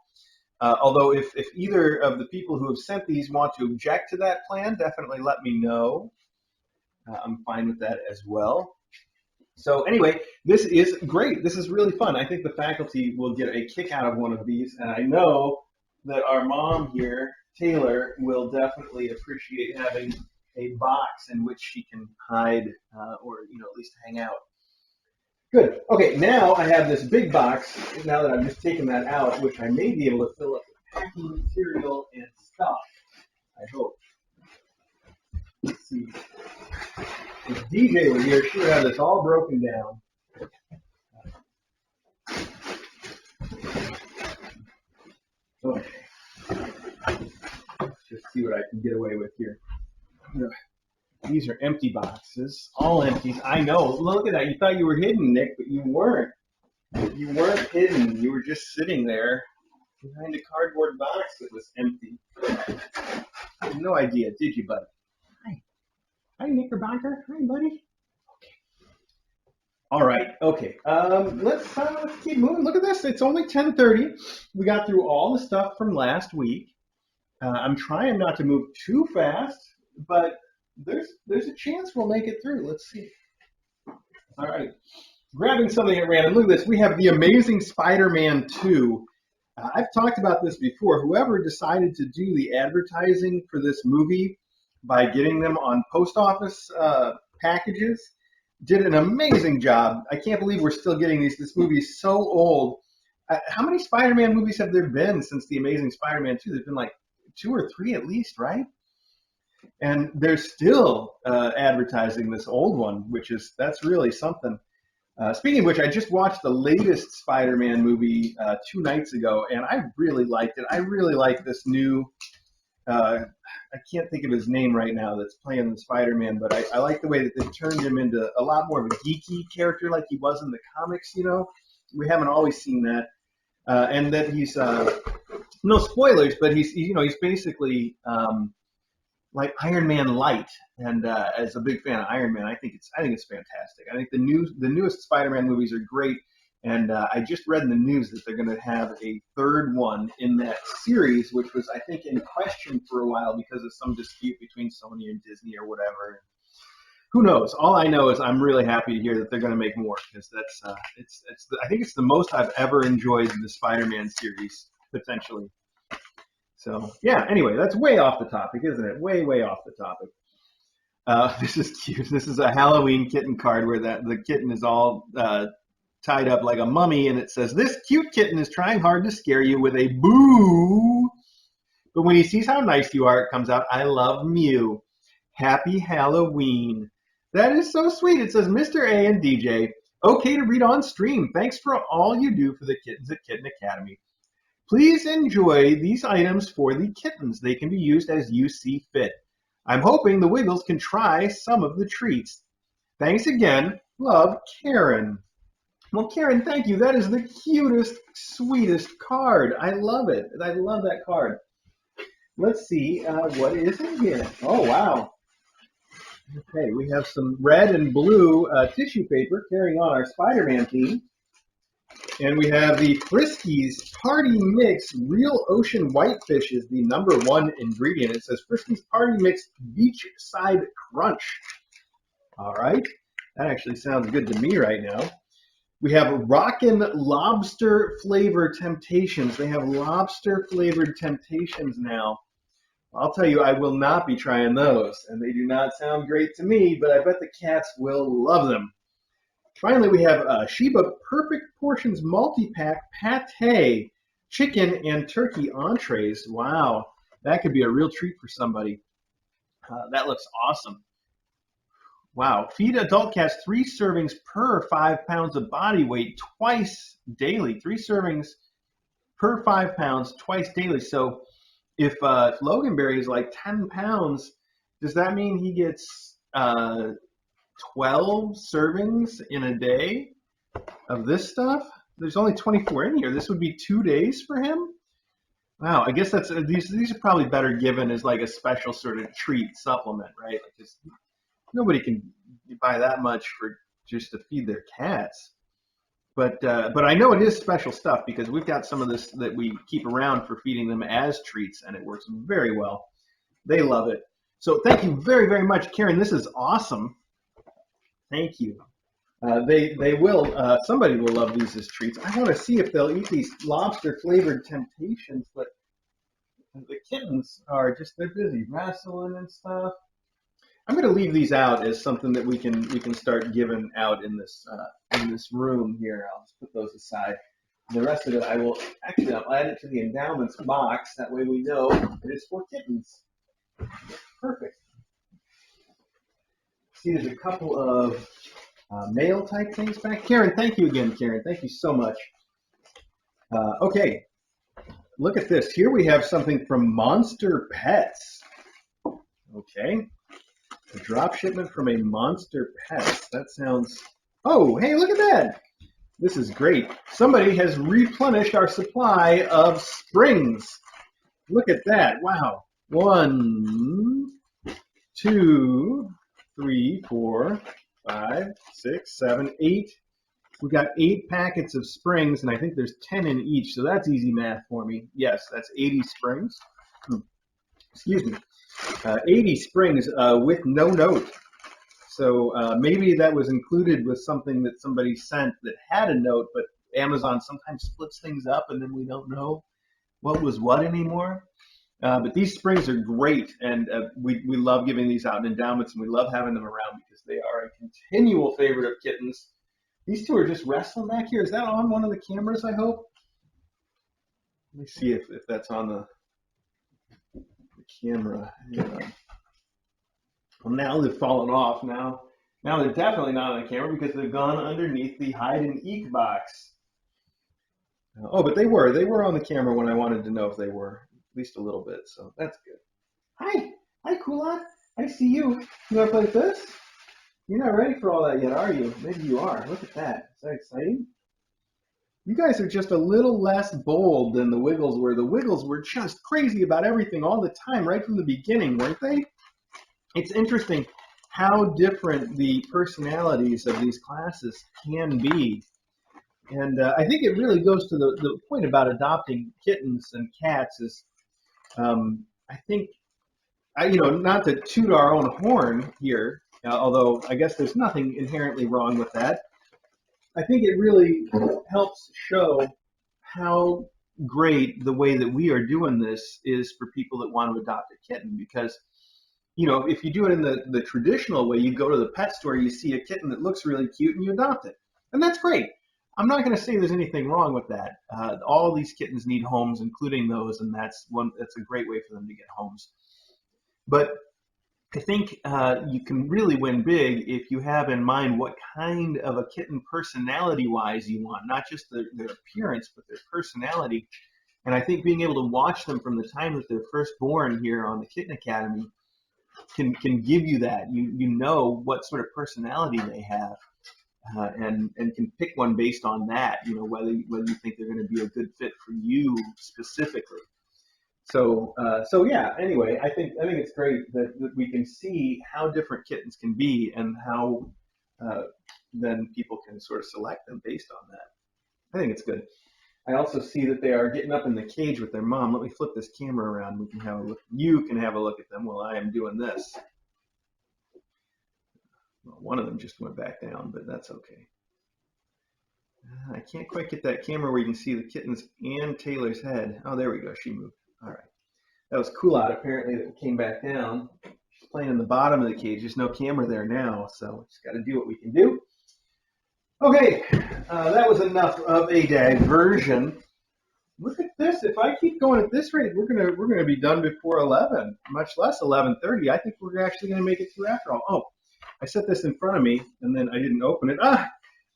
Although if either of the people who have sent these want to object to that plan, definitely let me know. I'm fine with that as well. So anyway, this is great. This is really fun. I think the faculty will get a kick out of one of these, and I know that our mom here, Taylor, will definitely appreciate having a box in which she can hide or at least hang out. Good. Okay, now I have this big box, now that I've just taken that out, which I may be able to fill up with packing material and stuff, I hope. Let's see. If DJ were here, she would have this all broken down. Okay. Let's just see what I can get away with here. These are empty boxes, all empties. I know. Look at that. You thought you were hidden, Nick, but you weren't. You weren't hidden. You were just sitting there behind a cardboard box that was empty. I had no idea, did you, buddy? Hi. Hi, Knickerbocker. Hi, buddy. Okay. All right. Okay. Let's keep moving. Look at this. It's only 10:30. We got through all the stuff from last week. I'm trying not to move too fast, but there's a chance we'll make it through. Let's see. All right. Grabbing something at random. Look at this. We have The Amazing Spider-Man 2. I've talked about this before. Whoever decided to do the advertising for this movie by getting them on post office packages did an amazing job. I can't believe we're still getting these. This movie is so old. How many Spider-Man movies have there been since The Amazing Spider-Man 2? There's been like 2 or 3 at least, right? And they're still advertising this old one, that's really something. Speaking of which, I just watched the latest Spider-Man movie 2 nights ago, and I really liked it. I really like this new, I can't think of his name right now that's playing the Spider-Man, but I like the way that they turned him into a lot more of a geeky character like he was in the comics, We haven't always seen that. And that he's, no spoilers, but he's basically like Iron Man Light. And as a big fan of Iron Man, I think it's fantastic. I think the newest Spider-Man movies are great. And I just read in the news that they're going to have a third one in that series, which was, I think, in question for a while because of some dispute between Sony and Disney or whatever. Who knows? All I know is I'm really happy to hear that they're going to make more because that's I think it's the most I've ever enjoyed the Spider-Man series potentially. So yeah. Anyway, that's way off the topic, isn't it? Way off the topic. This is cute. This is a Halloween kitten card where the kitten is all tied up like a mummy, and it says, "This cute kitten is trying hard to scare you with a boo. But when he sees how nice you are, it comes out, I love Mew. Happy Halloween." That is so sweet. It says, "Mr. A and DJ, okay to read on stream. Thanks for all you do for the kittens at Kitten Academy. Please enjoy these items for the kittens. They can be used as you see fit. I'm hoping the Wiggles can try some of the treats. Thanks again. Love, Karen." Well, Karen, thank you. That is the cutest, sweetest card. I love it. I love that card. Let's see what is in here. Oh, wow. Okay, we have some red and blue tissue paper carrying on our Spider-Man theme. And we have the Friskies Party Mix Real Ocean Whitefish is the #1 ingredient. It says Friskies Party Mix Beachside Crunch. All right. That actually sounds good to me right now. We have Rockin' Lobster Flavor Temptations. They have lobster flavored Temptations now. I'll tell you, I will not be trying those, and they do not sound great to me, but I bet the cats will love them. Finally, we have Sheba Perfect Portions Multi-Pack Pate Chicken and Turkey Entrees. Wow, that could be a real treat for somebody. That looks awesome. Wow, feed adult cats 3 servings per 5 pounds of body weight twice daily. 3 servings per 5 pounds twice daily. So if Loganberry is like 10 pounds, does that mean he gets 12 servings in a day of this stuff? There's only 24 in here. This would be 2 days for him? Wow, I guess that's these are probably better given as like a special sort of treat supplement, right? Like just, nobody can buy that much for just to feed their cats. But I know it is special stuff because we've got some of this that we keep around for feeding them as treats, and it works very well. They love it. So thank you very, very much, Karen. This is awesome. Thank you. They will. Somebody will love these as treats. I want to see if they'll eat these lobster flavored Temptations, but the kittens are they're busy wrestling and stuff. I'm going to leave these out as something that we can start giving out in this room here. I'll just put those aside. The rest of it, I'll add it to the endowments box. That way we know it is for kittens. Perfect. See, there's a couple of mail type things back. Karen, thank you again, Karen. Thank you so much. Okay, look at this. Here we have something from Monster Pets. Okay. A drop shipment from a Monster Pets. That sounds... Oh, hey, look at that. This is great. Somebody has replenished our supply of springs. Look at that. Wow. 1, 2, 3, 4, 5, 6, 7, 8. We've got 8 packets of springs, and I think there's 10 in each, so that's easy math for me. Yes, that's 80 springs. Excuse me. 80 springs with no note. So maybe that was included with something that somebody sent that had a note, but Amazon sometimes splits things up and then we don't know what was what anymore. But these springs are great, and we love giving these out in endowments, and we love having them around because they are a continual favorite of kittens. These two are just wrestling back here. Is that on one of the cameras, I hope? Let me see if that's on the camera. Yeah. Well, now they've fallen off. Now they're definitely not on the camera because they've gone underneath the hide and eek box. Oh, but they were on the camera when I wanted to know if they were, at least a little bit. So that's good. Hi, Kulon. I see you. You want to play with this? You're not ready for all that yet, are you? Maybe you are. Look at that. Is that exciting? You guys are just a little less bold than the Wiggles were. The Wiggles were just crazy about everything all the time, right from the beginning, weren't they? it's interesting how different the personalities of these classes can be. And I think it really goes to the point about adopting kittens and cats is I think, not to toot our own horn here, although I guess there's nothing inherently wrong with that. I think it really helps show how great the way that we are doing this is for people that want to adopt a kitten because if you do it in the traditional way, you go to the pet store, you see a kitten that looks really cute, and you adopt it. And that's great. I'm not going to say there's anything wrong with that. All these kittens need homes, including those, and that's a great way for them to get homes. But I think you can really win big if you have in mind what kind of a kitten personality-wise you want, not just their appearance, but their personality. And I think being able to watch them from the time that they're first born here on the Kitten Academy can give you that. You know what sort of personality they have, and can pick one based on that. Whether you think they're going to be a good fit for you specifically. So yeah. Anyway, I think it's great that we can see how different kittens can be and how then people can sort of select them based on that. I think it's good. I also see that they are getting up in the cage with their mom. Let me flip this camera around. We can have a look. You can have a look at them while I am doing this. Well, one of them just went back down, but that's okay. I can't quite get that camera where you can see the kittens and Taylor's head. Oh, there we go. She moved. All right. That was cool out. Apparently, that came back down. She's playing in the bottom of the cage. There's no camera there now, so we just got to do what we can do. Okay, that was enough of a diversion. Look at this. If I keep going at this rate, we're gonna be done before 11, much less 11:30. I think we're actually gonna make it through after all. Oh, I set this in front of me and then I didn't open it.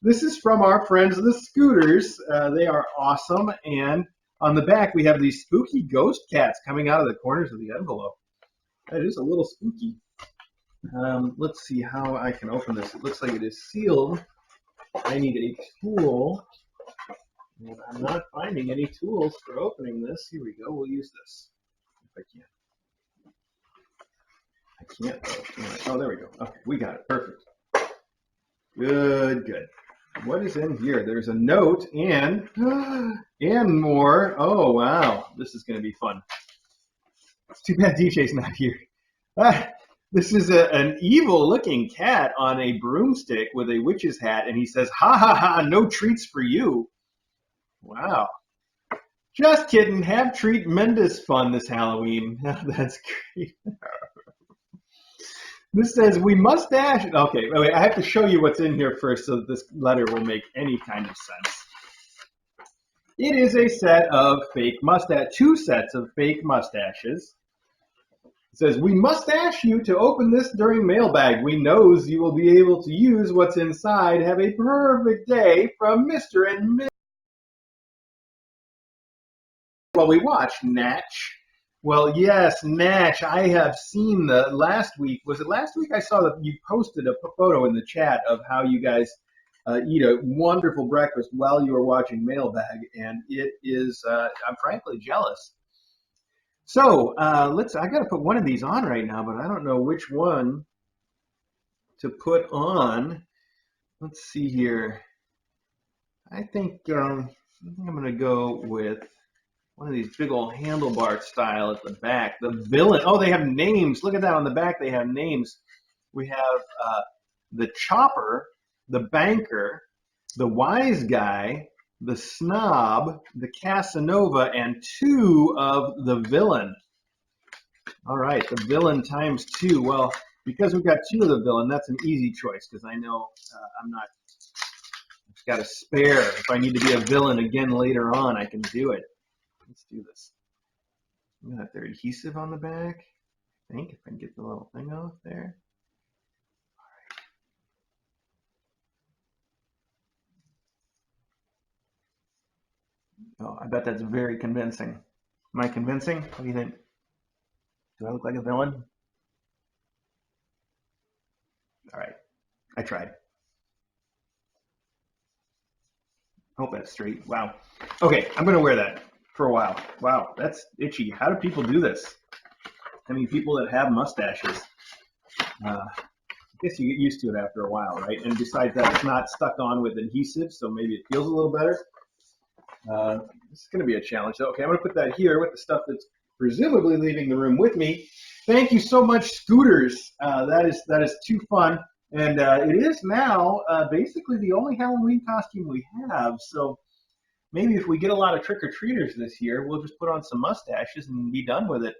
This is from our friends the Scooters. They are awesome, and on the back we have these spooky ghost cats coming out of the corners of the envelope. That is a little spooky. Let's see how I can open this. It looks like it is sealed. I need a tool, and I'm not finding any tools for opening this. Here we go. We'll use this if I can. I can't. Oh, there we go. Okay, we got it. Perfect. Good. What is in here? There's a note and more. Oh, wow. This is going to be fun. It's too bad DJ's not here. This is an evil-looking cat on a broomstick with a witch's hat, and he says, "Ha ha ha! No treats for you." Wow. Just kidding. Have tremendous fun this Halloween. That's great. This says, "We must dash." Okay, wait, I have to show you what's in here first so that this letter will make any kind of sense. It is a set of fake mustache, 2 sets of fake mustaches. It says, "We must ask you to open this during Mailbag. We knows you will be able to use what's inside. Have a perfect day from Mr. and Miss." Well, we watched Natch. Well, yes, Natch. I have seen last week. Was it last week? I saw that you posted a photo in the chat of how you guys eat a wonderful breakfast while you were watching Mailbag, and it is. I'm frankly jealous. So I got to put one of these on right now, but I don't know which one to put on. Let's see here. I think I'm going to go with one of these big old handlebar style at the back. The villain. Oh, they have names. Look at that on the back. They have names. We have the Chopper, the Banker, the Wise Guy, the Snob, the Casanova, and 2 of the Villain. All right, the Villain times 2. Well, because we've got 2 of the Villain, that's an easy choice because I know I'm not. I've got a spare. If I need to be a villain again later on, I can do it. Let's do this. We got their adhesive on the back. I think if I can get the little thing off there. Oh, I bet that's very convincing. Am I convincing? What do you think? Do I look like a villain? All right, I tried. Hope that's straight. Wow. Okay, I'm going to wear that for a while. Wow, that's itchy. How do people do this? I mean, people that have mustaches. I guess you get used to it after a while, right? And besides that, it's not stuck on with adhesive, so maybe it feels a little better. This is going to be a challenge. So, okay, I'm going to put that here with the stuff that's presumably leaving the room with me. Thank you so much, Scooters. That is too fun. And it is now basically the only Halloween costume we have. So maybe if we get a lot of trick-or-treaters this year, we'll just put on some mustaches and be done with it.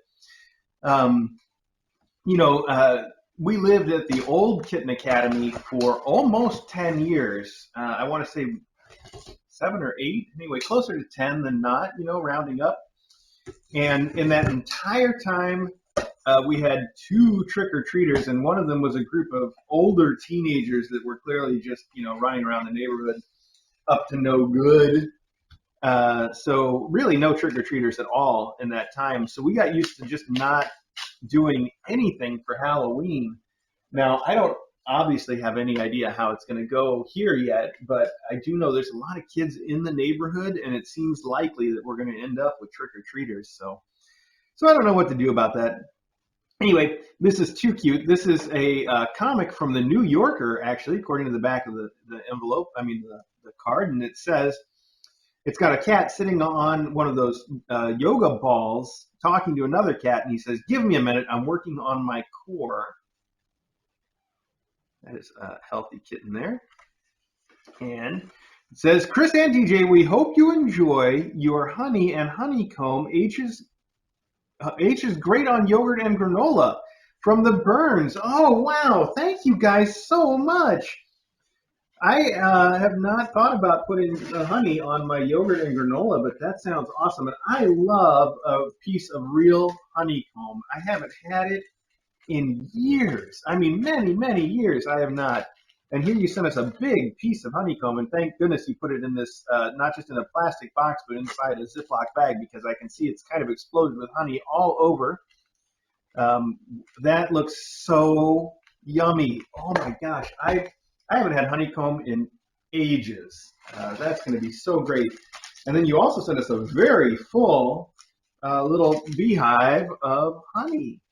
We lived at the old Kitten Academy for almost 10 years. I want to say 7 or 8, anyway, closer to 10 than not, rounding up. And in that entire time, we had 2 trick-or-treaters, and one of them was a group of older teenagers that were clearly just, running around the neighborhood up to no good. So really no trick-or-treaters at all in that time. So we got used to just not doing anything for Halloween. Now, I don't obviously have any idea how it's going to go here yet, but I do know there's a lot of kids in the neighborhood, and it seems likely that we're going to end up with trick-or-treaters. So I don't know what to do about that. Anyway, this is too cute. This is a comic from the New Yorker, actually, according to the back of the envelope, the card, and it says, it's got a cat sitting on one of those yoga balls talking to another cat, and he says, give me a minute, I'm working on my core. That is a healthy kitten there. And it says, Chris and DJ, we hope you enjoy your honey and honeycomb. H is great on yogurt and granola from the Burns. Oh, wow. Thank you guys so much. I have not thought about putting honey on my yogurt and granola, but that sounds awesome. And I love a piece of real honeycomb. I haven't had it in years. I mean, many, many years I have not. And here you sent us a big piece of honeycomb, and thank goodness you put it in this, not just in a plastic box, but inside a Ziploc bag, because I can see it's kind of exploded with honey all over. That looks so yummy. Oh my gosh. I haven't had honeycomb in ages. That's going to be so great. And then you also sent us a very full little beehive of honey.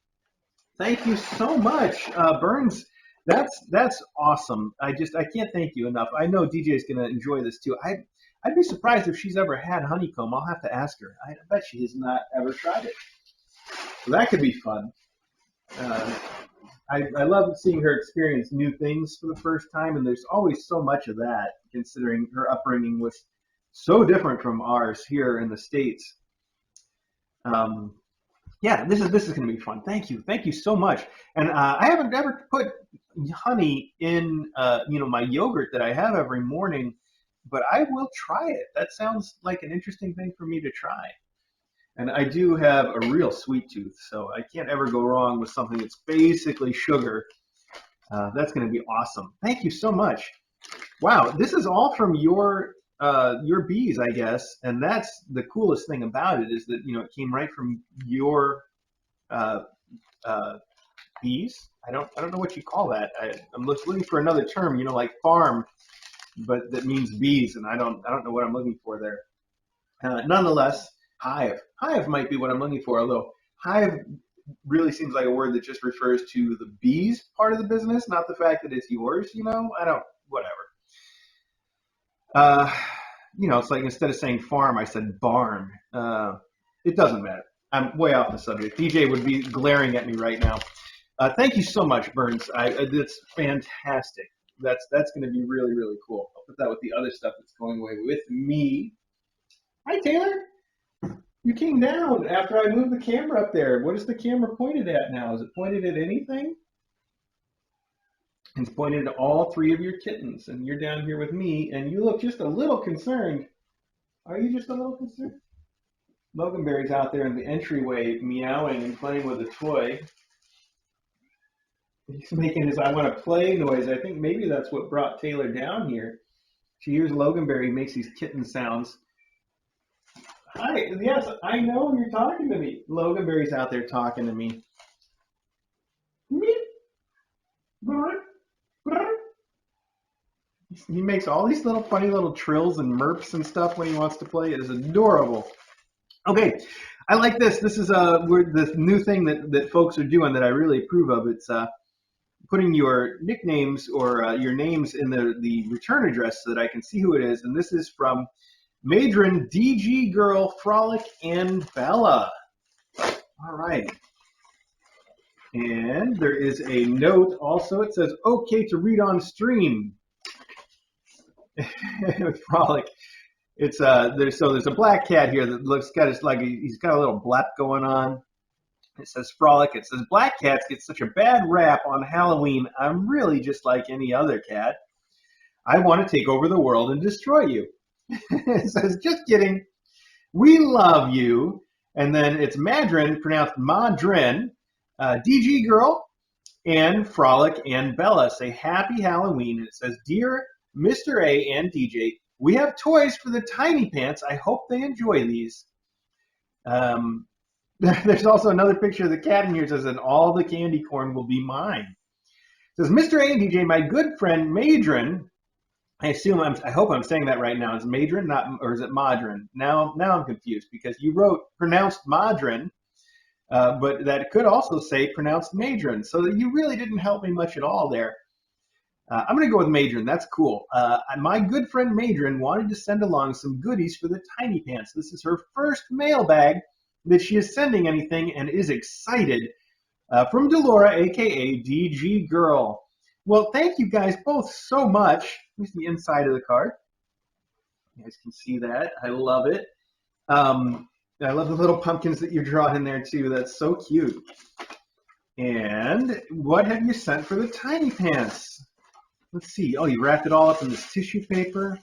Thank you so much, Burns. That's awesome. I can't thank you enough. I know DJ's going to enjoy this too. I'd be surprised if she's ever had honeycomb. I'll have to ask her. I bet she has not ever tried it. So that could be fun. I love seeing her experience new things for the first time, and there's always so much of that, considering her upbringing was so different from ours here in the States. Yeah, this is going to be fun. Thank you so much. And I haven't ever put honey in my yogurt that I have every morning, but I will try it. That sounds like an interesting thing for me to try. And I do have a real sweet tooth, so I can't ever go wrong with something that's basically sugar. That's going to be awesome. Thank you so much. Wow, this is all from your bees, I guess, and that's the coolest thing about it, is that it came right from your bees. I don't know what you call that. I'm looking for another term, like farm, but that means bees, and I don't know what I'm looking for there. Nonetheless. Hive might be what I'm looking for, although hive really seems like a word that just refers to the bees part of the business, not the fact that it's yours, whatever. It's like instead of saying farm, I said barn. It doesn't matter. I'm way off the subject. DJ would be glaring at me right now. Thank you so much, Burns. That's fantastic. That's going to be really, really cool. I'll put that with the other stuff that's going away with me. Hi, Taylor. You came down after I moved the camera up there. What is the camera pointed at now? Is it pointed at anything? It's pointed at all 3 of your kittens, and you're down here with me, and you look just a little concerned. Are you just a little concerned? Loganberry's out there in the entryway meowing and playing with a toy. He's making his I want to play noise. I think maybe that's what brought Taylor down here. She hears Loganberry, he makes these kitten sounds. Hi, yes, I know you're talking to me. Loganberry's out there talking to me. He makes all these little funny little trills and murps and stuff when he wants to play. It is adorable. Okay, I like this. This is this new thing that folks are doing that I really approve of. It's putting your nicknames or your names in the return address so that I can see who it is. And this is from Madron, DG Girl, Frolic, and Bella. All right. And there is a note also. It says, okay to read on stream. Frolic. It's there's a black cat here that looks he's got a little blep going on. It says Frolic. It says black cats get such a bad rap on Halloween. I'm really just like any other cat. I want to take over the world and destroy you. It says just kidding. We love you. And then it's Madron, pronounced Madrin, DG Girl, and Frolic and Bella say happy Halloween. And it says, dear Mr. A and DJ, we have toys for the Tinypants. I hope they enjoy these. There's also another picture of the cat in here. It says, and all the candy corn will be mine. It says, Mr. A and DJ, my good friend Madron, I hope I'm saying that right now. Is Madron or is it Madron? Now I'm confused because you wrote pronounced Madron, but that could also say pronounced Madron. So that you really didn't help me much at all there. I'm going to go with Madron. That's cool. My good friend Madron wanted to send along some goodies for the Tinypants. This is her first mailbag that she is sending anything and is excited. From Delora, a.k.a. DG Girl. Well, thank you guys both so much. Here's the inside of the card. You guys can see that. I love it. I love the little pumpkins that you draw in there, too. That's so cute. And what have you sent for the Tinypants? Let's see. Oh, you wrapped it all up in this tissue paper.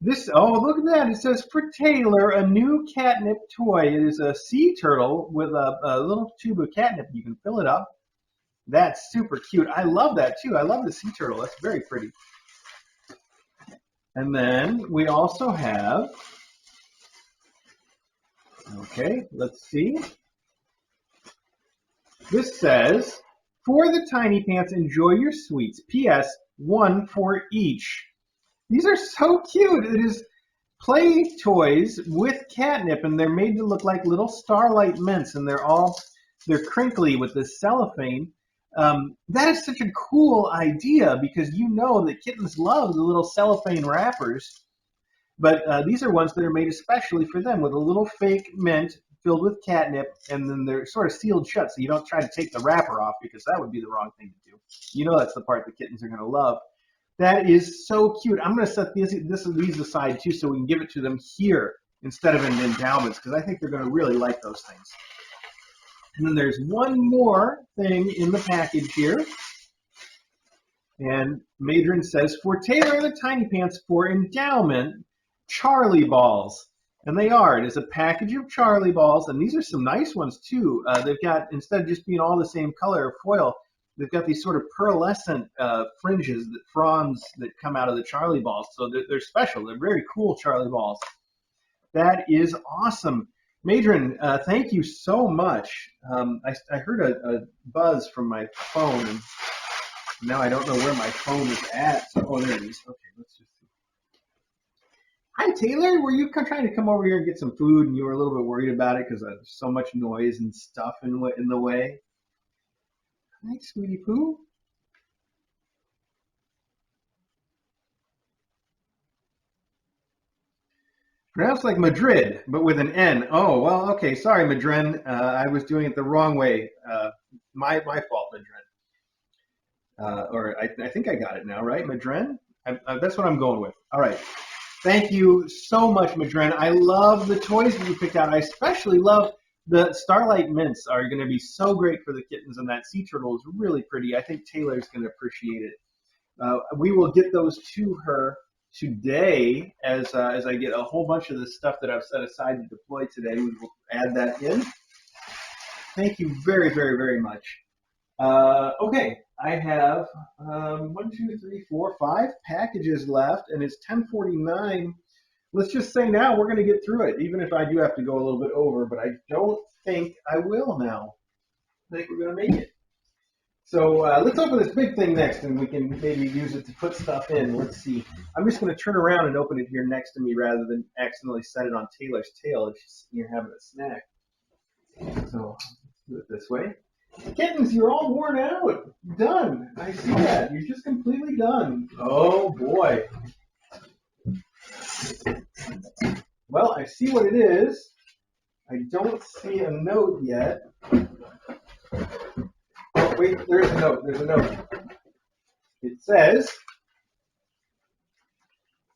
Look at that. It says, for Taylor, a new catnip toy. It is a sea turtle with a little tube of catnip. You can fill it up. That's super cute. I love that, too. I love the sea turtle. That's very pretty. And then we also have, okay, let's see. This says, for the Tinypants, enjoy your sweets. P.S. One for each. These are so cute. It is play toys with catnip, and they're made to look like little starlight mints, and they're crinkly with this cellophane. That is such a cool idea because you know that kittens love the little cellophane wrappers, but these are ones that are made especially for them with a little fake mint filled with catnip, and then they're sort of sealed shut so you don't try to take the wrapper off because that would be the wrong thing to do. You know that's the part the kittens are going to love. That is so cute. I'm going to set these aside too so we can give it to them here instead of in endowments because I think they're going to really like those things. And then there's one more thing in the package here. And Madron says, for Taylor and the Tinypants for endowment, Charlie balls. And they are. It is a package of Charlie balls. And these are some nice ones, too. They've got, instead of just being all the same color of foil, they've got these sort of pearlescent fringes, fronds that come out of the Charlie balls. So they're special. They're very cool Charlie balls. That is awesome. Madron, thank you so much. I heard a buzz from my phone, and now I don't know where my phone is at. So, there it is. Okay, let's just see. Hi, Taylor. Were you trying to come over here and get some food, and you were a little bit worried about it because there's so much noise and stuff in the way? Hi, sweetie poo. Pronounced like Madrid, but with an N. Oh, well, okay. Sorry, Madrid. I was doing it the wrong way. My fault, Madrid. I think I got it now, right? Madrid? That's what I'm going with. All right. Thank you so much, Madrid. I love the toys that you picked out. I especially love the Starlight Mints are going to be so great for the kittens, and that sea turtle is really pretty. I think Taylor's going to appreciate it. We will get those to her today as I get a whole bunch of the stuff that I've set aside to deploy today. We will add that in. Thank you very, very, very much. Okay, I have 1, 2, 3, 4, 5 packages left, and it's 10:49. Let's just say now we're going to get through it, even if I do have to go a little bit over, but I don't think I will now. I think we're going to make it. So let's open this big thing next, and we can maybe use it to put stuff in. Let's see. I'm just going to turn around and open it here next to me rather than accidentally set it on Taylor's tail if she's here having a snack. So let's do it this way. Kittens, you're all worn out. Done. I see that. You're just completely done. Oh boy. Well, I see what it is. I don't see a note yet. Oh, wait, there's a note. There's a note. It says,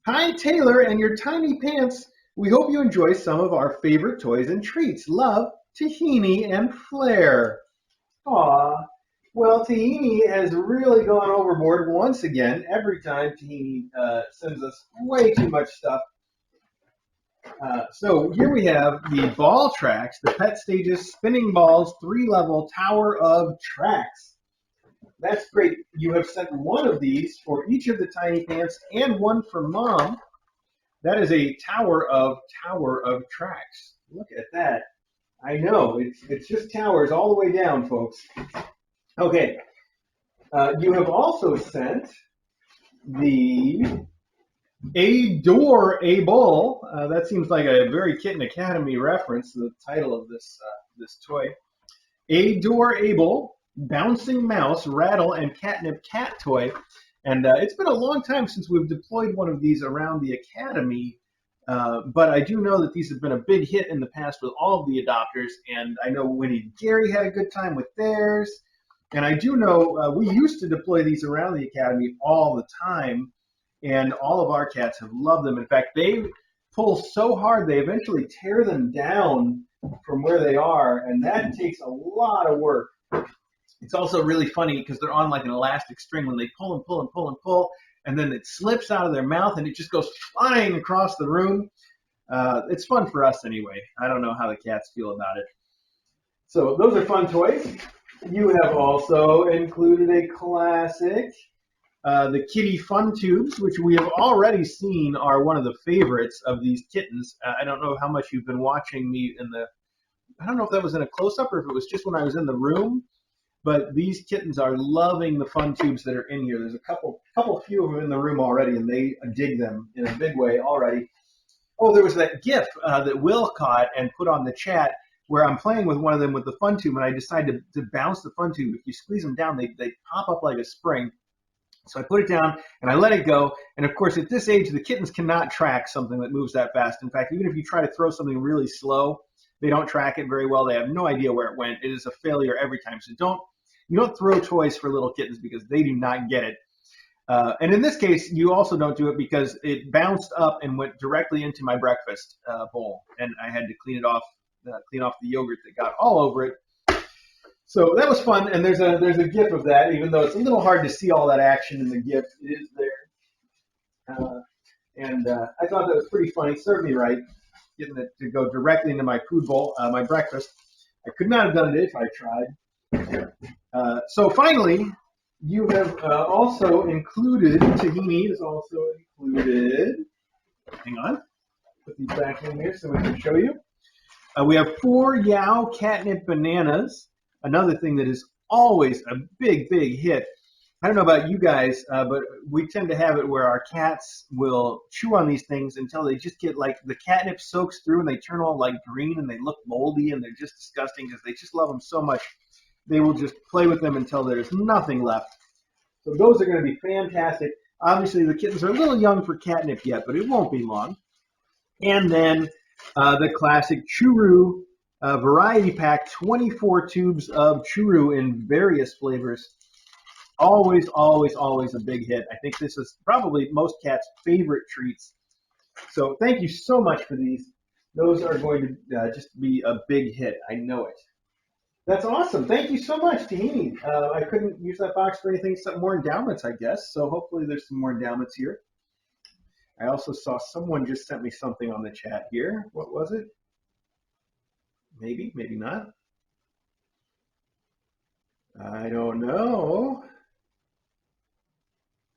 "Hi, Taylor and your tiny pants. We hope you enjoy some of our favorite toys and treats. Love, Tahini and Flair." Aw. Well, Tahini has really gone overboard once again. Every time Tahini sends us way too much stuff. So here we have the ball tracks, the Pet Stages Spinning Balls 3-level Tower of Tracks. That's great. You have sent one of these for each of the Tiny Pants and one for Mom. That is a Tower of Tracks. Look at that. I know, it's just towers all the way down, folks. Okay. You have also sent the Adorable. That seems like a very Kitten Academy reference, the title of this toy. Adorable Bouncing Mouse, Rattle, and Catnip Cat toy. And it's been a long time since we've deployed one of these around the Academy, but I do know that these have been a big hit in the past with all of the adopters, and I know Winnie and Gary had a good time with theirs. And I do know we used to deploy these around the Academy all the time, and all of our cats have loved them. In fact, they pull so hard they eventually tear them down from where they are, and that takes a lot of work. It's also really funny because they're on like an elastic string when they pull and pull and pull and pull, and then it slips out of their mouth and it just goes flying across the room. It's fun for us anyway. I don't know how the cats feel about it. So those are fun toys. You have also included a classic, the Kitty Fun Tubes, which we have already seen are one of the favorites of these kittens. I don't know how much you've been watching me I don't know if that was in a close-up or if it was just when I was in the room, but these kittens are loving the fun tubes that are in here. There's a few of them in the room already, and they dig them in a big way already. Oh, there was that GIF that Will caught and put on the chat where I'm playing with one of them with the fun tube, and I decided to bounce the fun tube. If you squeeze them down, they pop up like a spring. So I put it down and I let it go. And of course, at this age, the kittens cannot track something that moves that fast. In fact, even if you try to throw something really slow, they don't track it very well. They have no idea where it went. It is a failure every time. So you don't throw toys for little kittens because they do not get it. And in this case, you also don't do it because it bounced up and went directly into my breakfast bowl, and I had to clean off the yogurt that got all over it. So that was fun, and there's a GIF of that, even though it's a little hard to see all that action in the GIF. It is there. And I thought that was pretty funny. Served me right, getting it to go directly into my food bowl, my breakfast. I could not have done it if I tried. So finally, you have also included, Tahini is also included. Hang on. Put these back in here so we can show you. We have 4 Yao catnip bananas. Another thing that is always a big, big hit. I don't know about you guys, but we tend to have it where our cats will chew on these things until they just get like the catnip soaks through and they turn all like green and they look moldy and they're just disgusting because they just love them so much. They will just play with them until there's nothing left. So those are going to be fantastic. Obviously, the kittens are a little young for catnip yet, but it won't be long. And then the classic Churu variety pack, 24 tubes of Churu in various flavors. Always, always, always a big hit. I think this is probably most cats' favorite treats. So thank you so much for these. Those are going to just be a big hit. I know it. That's awesome. Thank you so much, Tahini. I couldn't use that box for anything except more endowments, I guess. So hopefully there's some more endowments here. I also saw someone just sent me something on the chat here. What was it? Maybe, maybe not. I don't know.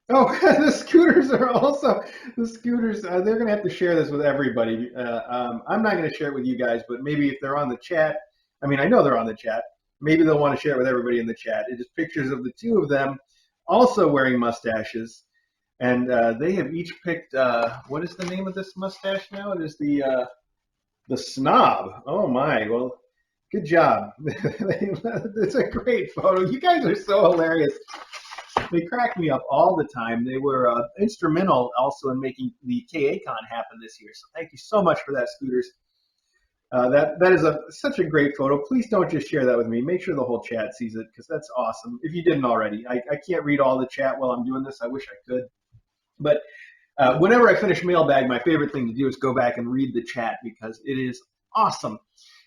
Oh, the scooters are also, they're going to have to share this with everybody. I'm not going to share it with you guys, but maybe if they're on the chat, I mean, I know they're on the chat. Maybe they'll want to share it with everybody in the chat. It is pictures of the 2 of them also wearing mustaches. And they have each picked, what is the name of this mustache now? It is the Snob. Oh, my. Well, Good job. It's a great photo. You guys are so hilarious. They crack me up all the time. They were instrumental also in making the KACon happen this year. So thank you so much for that, Scooters. That is such a great photo. Please don't just share that with me. Make sure the whole chat sees it because that's awesome. If you didn't already, I can't read all the chat while I'm doing this. I wish I could. But whenever I finish Mailbag, my favorite thing to do is go back and read the chat because it is awesome.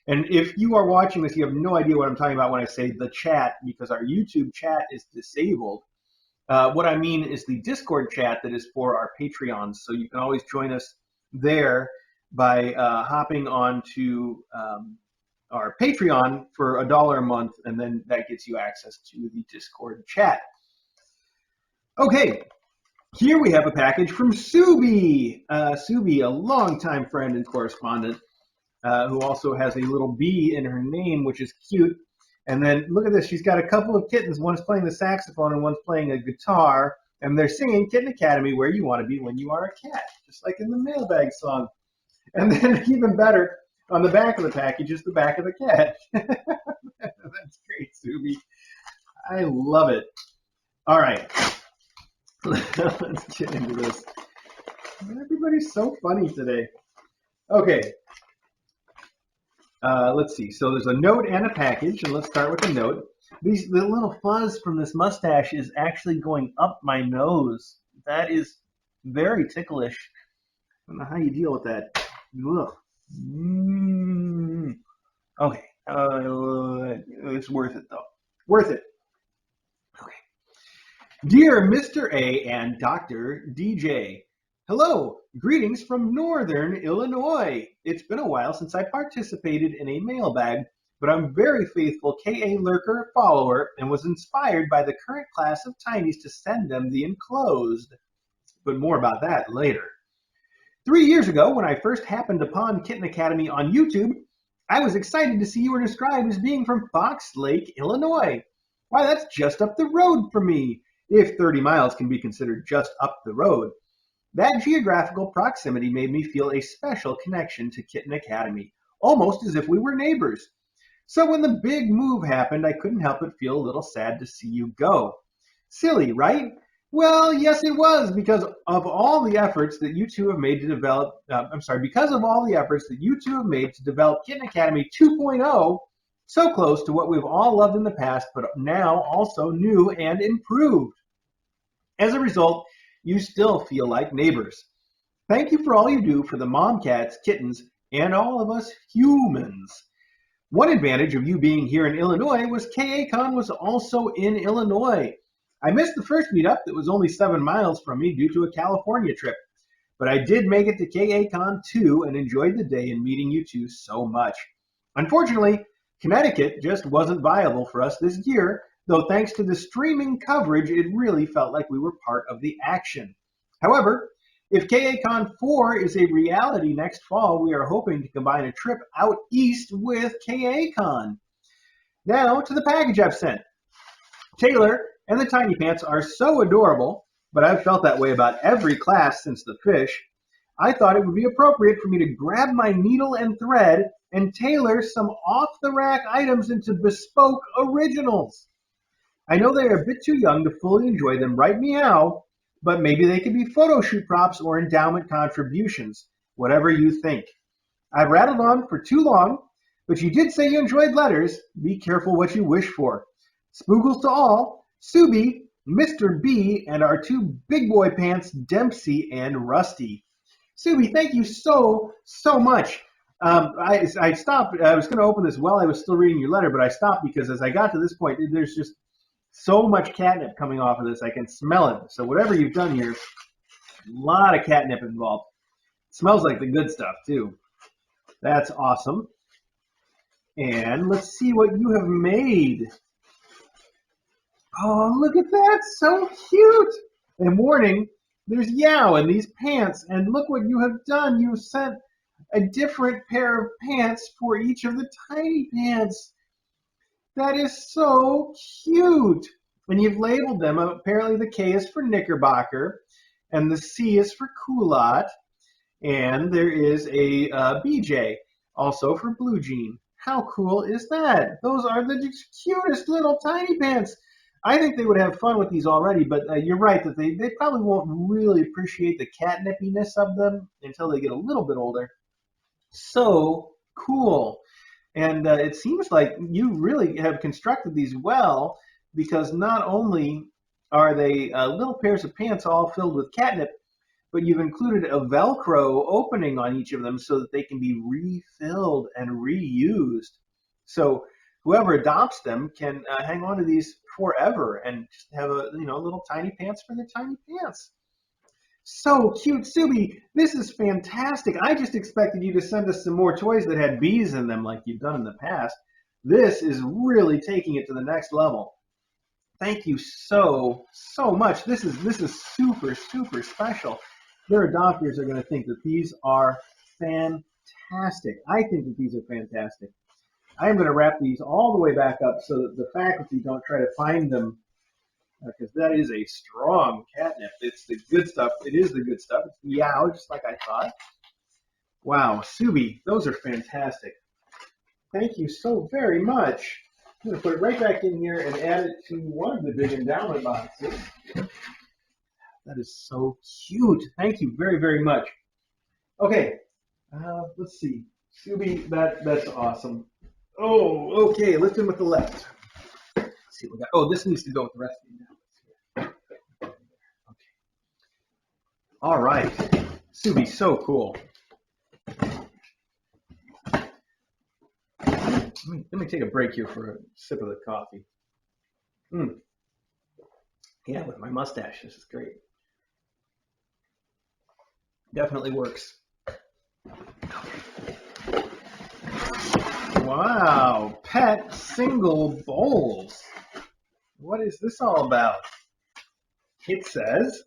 And if you are watching this, you have no idea what I'm talking about when I say the chat because our YouTube chat is disabled. What I mean is the Discord chat that is for our Patreons. So you can always join us there by hopping on to our Patreon for $1 a month, and then that gets you access to the Discord chat. Okay, here we have a package from Subi. Subi, a longtime friend and correspondent, who also has a little B in her name, which is cute. And then look at this. She's got a couple of kittens. One's playing the saxophone and one's playing a guitar. And they're singing Kitten Academy, Where You Want to Be When You Are a Cat, just like in the Mailbag song. And then even better, on the back of the package is the back of the cat. That's great, Subi. I love it. All right. Let's get into this. Everybody's so funny today. Okay. Let's see. So there's a note and a package, and let's start with the note. The little fuzz from this mustache is actually going up my nose. That is very ticklish. I don't know how you deal with that. Ugh. Okay. It's worth it, though. Worth it. Okay. Dear Mr. A and Dr. DJ, hello, greetings from Northern Illinois. It's been a while since I participated in a mailbag, but I'm very faithful KA Lurker follower and was inspired by the current class of Tinies to send them the enclosed. But more about that later. 3 years ago, when I first happened upon Kitten Academy on YouTube, I was excited to see you were described as being from Fox Lake, Illinois. Why, that's just up the road from me, if 30 miles can be considered just up the road. That geographical proximity made me feel a special connection to Kitten Academy, almost as if we were neighbors. So when the big move happened, I couldn't help but feel a little sad to see you go. Silly, right? Well, yes, it was, because of all the efforts that you two have made to develop, because of all the efforts that you two have made to develop Kitten Academy 2.0, so close to what we've all loved in the past, but now also new and improved. As a result, you still feel like neighbors. Thank you for all you do for the mom cats, kittens, and all of us humans. One advantage of you being here in Illinois was KACon was also in Illinois. I missed the first meetup that was only 7 miles from me due to a California trip, but I did make it to KACon 2 and enjoyed the day and meeting you two so much. Unfortunately, Connecticut just wasn't viable for us this year, though thanks to the streaming coverage, it really felt like we were part of the action. However, if KACon 4 is a reality next fall, we are hoping to combine a trip out east with KACon. Now to the package I've sent. Taylor and the Tinypants are so adorable, but I've felt that way about every class since the fish. I thought it would be appropriate for me to grab my needle and thread and tailor some off-the-rack items into bespoke originals. I know they are a bit too young to fully enjoy them right meow, but maybe they could be photo shoot props or endowment contributions, whatever you think. I've rattled on for too long, but you did say you enjoyed letters. Be careful what you wish for. Spoogles to all, Subi, Mr. B, and our two big boy pants, Dempsey and Rusty. Subi, thank you so much. I stopped. I was going to open this while I was still reading your letter, but I stopped because as I got to this point, there's just so much catnip coming off of this. I can smell it. So whatever you've done here, a lot of catnip involved. It smells like the good stuff, too. That's awesome. And let's see what you have made. Oh, look at that. So cute. And warning, there's Yao in these pants. And look what you have done. You sent a different pair of pants for each of the tiny pants. That is so cute. And you've labeled them. Apparently the K is for Knickerbocker, and the C is for Culotte, and there is a BJ, also for Blue Jean. How cool is that? Those are the cutest little tiny pants. I think they would have fun with these already, but you're right that they probably won't really appreciate the catnipiness of them until they get a little bit older. So cool. And it seems like you really have constructed these well because not only are they little pairs of pants all filled with catnip, but you've included a Velcro opening on each of them so that they can be refilled and reused. So whoever adopts them can hang on to these forever and just have a little tiny pants for their tiny pants. So cute, Subi. This is fantastic. I just expected you to send us some more toys that had bees in them like you've done in the past. This is really taking it to the next level. Thank you so much. This is super special. Their adopters are going to think that these are fantastic. I think that these are fantastic. I'm going to wrap these all the way back up so that the faculty don't try to find them because that is a strong catnip. It's the good stuff. It is the good stuff. It's meow, just like I thought. Wow, Subi, those are fantastic. Thank you so very much. I'm going to put it right back in here and add it to one of the big endowment boxes. That is so cute. Thank you very much. Okay, let's see. Subi, that's awesome. Oh, okay, let's do with the left. Let's see what we got. Oh, this needs to go with the rest of the endowments. Okay. All right. Subi, so cool. Let me take a break here for a sip of the coffee. Yeah, with my mustache, this is great. Definitely works. Wow, pet single bowls. What is this all about? It says,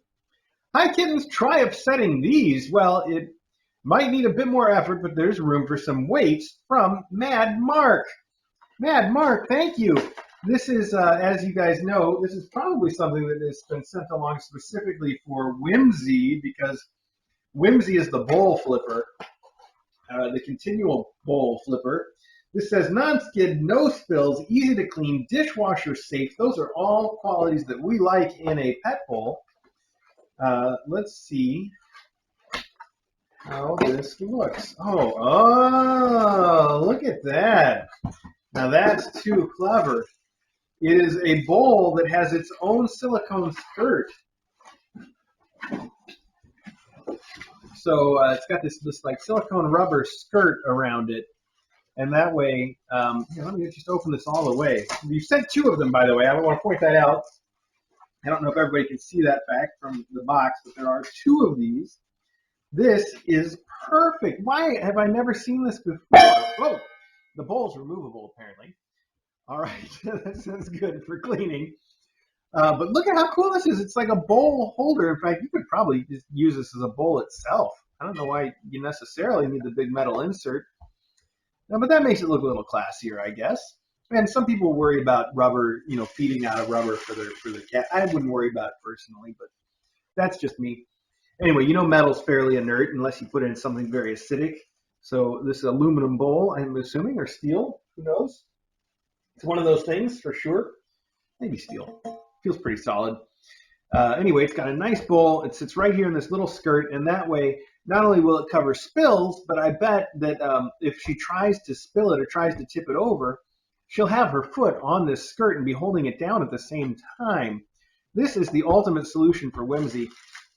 hi kittens, try upsetting these. Well, it might need a bit more effort, but there's room for some weights from Mad Mark. Mad Mark, thank you. This is, as you guys know, this is probably something that has been sent along specifically for Whimsy because Whimsy is the bowl flipper, the continual bowl flipper. This says non-skid, no spills, easy to clean, dishwasher safe. Those are all qualities that we like in a pet bowl. Let's see how this looks. Oh, look at that. Now that's too clever. It is a bowl that has its own silicone skirt. So it's got this like silicone rubber skirt around it. And that way, let me just open this all the way. You sent two of them, by the way. I want to point that out. I don't know if everybody can see that fact from the box, but there are two of these. This is perfect. Why have I never seen this before? Oh, the bowl's removable, apparently. All right, that sounds good for cleaning. But look at how cool this is. It's like a bowl holder. In fact, you could probably just use this as a bowl itself. I don't know why you necessarily need the big metal insert. But that makes it look a little classier, I guess. And some people worry about rubber, feeding out of rubber for their cat. I wouldn't worry about it personally, but that's just me. Anyway, metal's fairly inert unless you put it in something very acidic. So this is aluminum bowl, I'm assuming, or steel. Who knows? It's one of those things for sure. Maybe steel. Feels pretty solid. Anyway, it's got a nice bowl. It sits right here in this little skirt, and that way, not only will it cover spills, but I bet that if she tries to spill it or tries to tip it over, she'll have her foot on this skirt and be holding it down at the same time. This is the ultimate solution for Whimsy,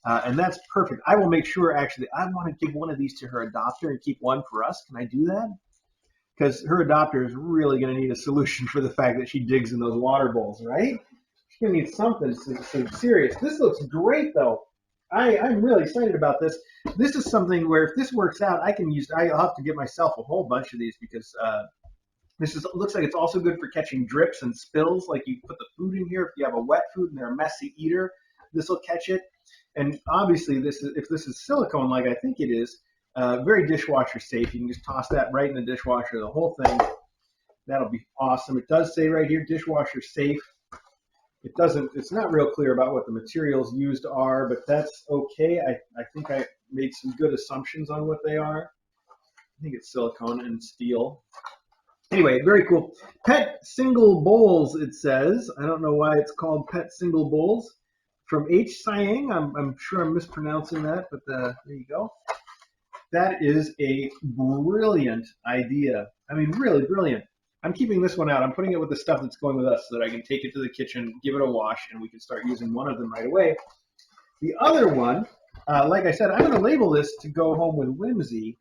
and that's perfect. I will make sure, actually, I want to give one of these to her adopter and keep one for us. Can I do that? Because her adopter is really going to need a solution for the fact that she digs in those water bowls, right? She's going to need something serious. This looks great, though. I'm really excited about this. This is something where if this works out, I'll have to get myself a whole bunch of these because looks like it's also good for catching drips and spills. Like you put the food in here. If you have a wet food and they're a messy eater, this will catch it. And obviously, if this is silicone, like I think it is, very dishwasher safe. You can just toss that right in the dishwasher, the whole thing. That'll be awesome. It does say right here, dishwasher safe. It's not real clear about what the materials used are, but that's okay. I think I made some good assumptions on what they are. I think it's silicone and steel. Anyway, very cool. Pet Single Bowls, it says. I don't know why it's called Pet Single Bowls. From H. Siang. I'm sure I'm mispronouncing that, but there you go. That is a brilliant idea. I mean, really brilliant. I'm keeping this one out. I'm putting it with the stuff that's going with us so that I can take it to the kitchen, give it a wash, and we can start using one of them right away. The other one, like I said, I'm going to label this to go home with Whimsy.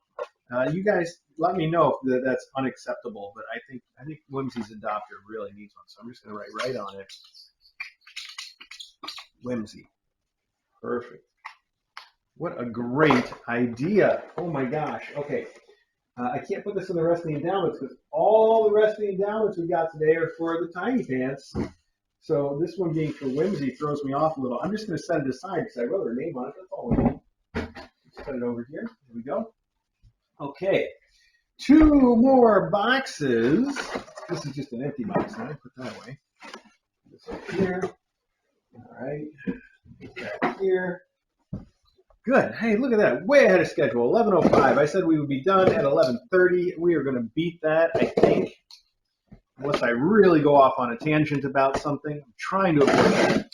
You guys let me know if that's unacceptable, but I think Whimsy's adopter really needs one, so I'm just going to write right on it. Whimsy. Perfect. What a great idea. Oh my gosh. Okay. I can't put this in the rest of the endowments because all the rest of the endowments we got today are for the Tinypants. So this one being for Whimsy throws me off a little. I'm just going to set it aside because I wrote her name on it. That's all we need. Set it over here. Here we go. Okay. 2 more boxes. This is just an empty box. Now put that away. This up here. All right. Put that here. Good. Hey, look at that. Way ahead of schedule. 11:05. I said we would be done at 11:30. We are going to beat that, I think. Unless I really go off on a tangent about something. I'm trying to avoid that.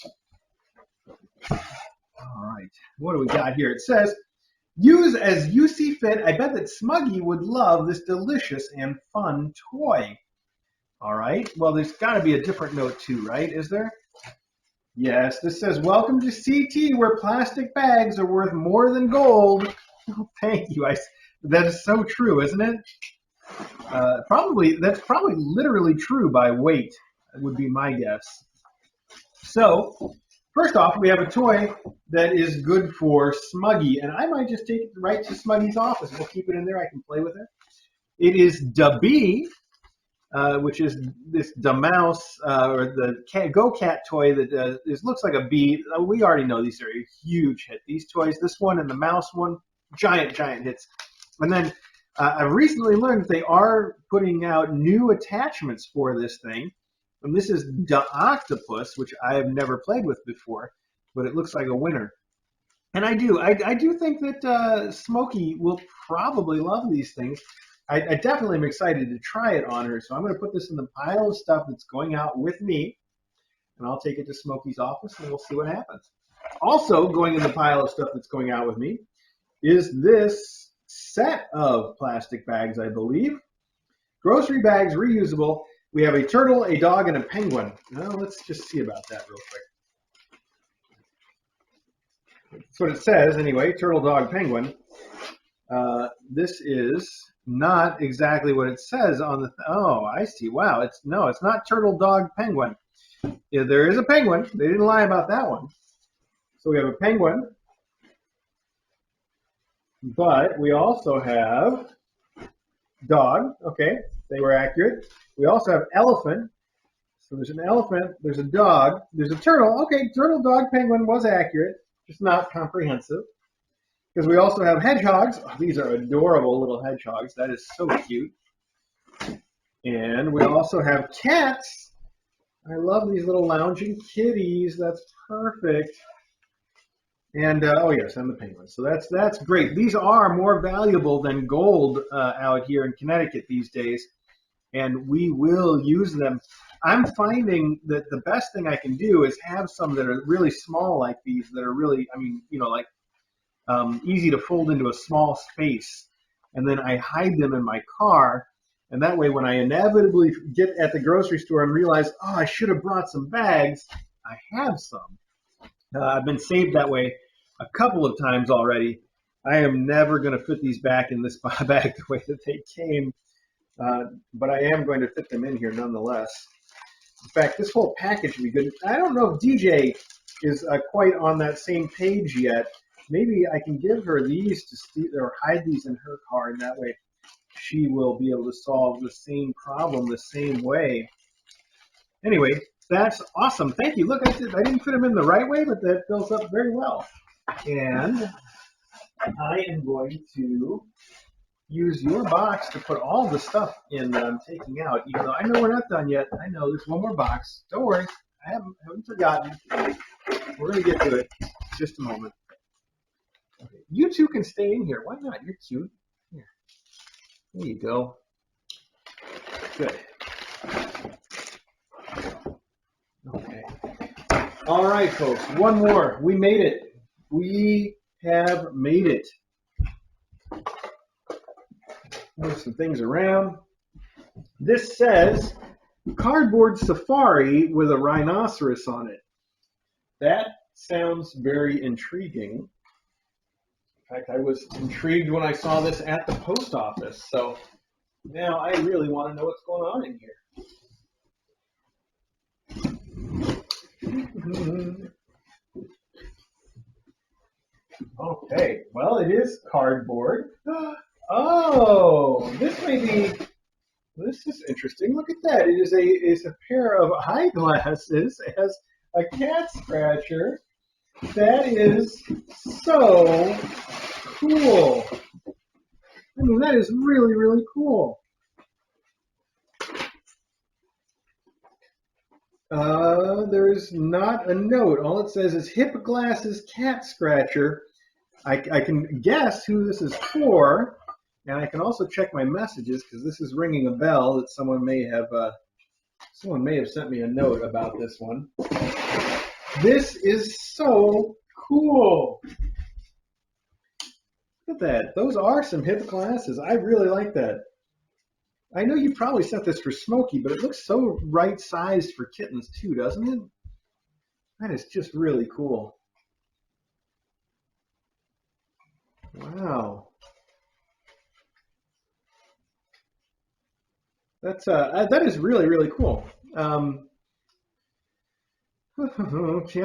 All right. What do we got here? It says, use as you see fit. I bet that Smuggy would love this delicious and fun toy. All right. Well, there's got to be a different note too, right? Is there? Yes. This says, welcome to CT where plastic bags are worth more than gold. Oh, thank you. That is so true, isn't it? That's probably literally true by weight, would be my guess. So, first off, we have a toy that is good for Smuggy, and I might just take it right to Smuggy's office. We'll keep it in there. I can play with it. It is Da Bee, which is this Da Mouse or the Go Cat toy that looks like a bee. We already know these are a huge hit. These toys, this one and the mouse one, giant hits. And then I've recently learned that they are putting out new attachments for this thing. And this is Da Octopus, which I have never played with before, but it looks like a winner. And I do think that Smokey will probably love these things. I definitely am excited to try it on her, so I'm going to put this in the pile of stuff that's going out with me, and I'll take it to Smokey's office, and we'll see what happens. Also going in the pile of stuff that's going out with me is this set of plastic bags, I believe. Grocery bags, reusable. We have a turtle, a dog, and a penguin. Now, let's just see about that real quick. That's what it says, anyway, turtle, dog, penguin. This is not exactly what it says on the. Oh, I see. Wow, it's not turtle, dog, penguin. Yeah, there is a penguin. They didn't lie about that one. So we have a penguin, but we also have dog. Okay, they were accurate. We also have elephant. So there's an elephant. There's a dog. There's a turtle. Okay, turtle, dog, penguin was accurate, just not comprehensive. Because we also have hedgehogs. Oh, these are adorable little hedgehogs. That is so cute. And we also have cats. I love these little lounging kitties. That's perfect. And oh yes, and the penguins. So that's great. These are more valuable than gold out here in Connecticut these days, and we will use them. I'm finding that the best thing I can do is have some that are really small like these, that are really, like easy to fold into a small space, and then I hide them in my car, and that way when I inevitably get at the grocery store and realize, oh, I should have brought some bags, I have some. I've been saved that way a couple of times already. I am never going to fit these back in this bag the way that they came, but I am going to fit them in here nonetheless. In fact, this whole package would be good. I don't know if DJ is quite on that same page yet. Maybe I can give her these to steal or hide these in her car, and that way she will be able to solve the same problem the same way. Anyway, that's awesome. Thank you. Look, I didn't fit them in the right way, but that fills up very well. And I am going to use your box to put all the stuff in that I'm taking out, even though I know we're not done yet. I know there's one more box. Don't worry. I haven't forgotten. We're going to get to it in just a moment. Okay. You two can stay in here. Why not? You're cute. Here. There you go. Good. Okay. All right, folks. One more. We made it. We have made it. Move some things around. This says cardboard safari with a rhinoceros on it. That sounds very intriguing. In fact, I was intrigued when I saw this at the post office. So now I really want to know what's going on in here. Okay, well, it is cardboard. Oh, this is interesting. Look at that. It is a pair of eyeglasses. It has a cat scratcher. That is so cool. I mean, that is really, really cool. There is not a note. All it says is hip glasses cat scratcher. I can guess who this is for, and I can also check my messages because this is ringing a bell that someone may have sent me a note about this one. This is so cool. Look at that. Those are some hip glasses. I really like that. I know you probably sent this for Smokey, but it looks so right-sized for kittens too, doesn't it? That is just really cool. Wow. That is really, really cool. Can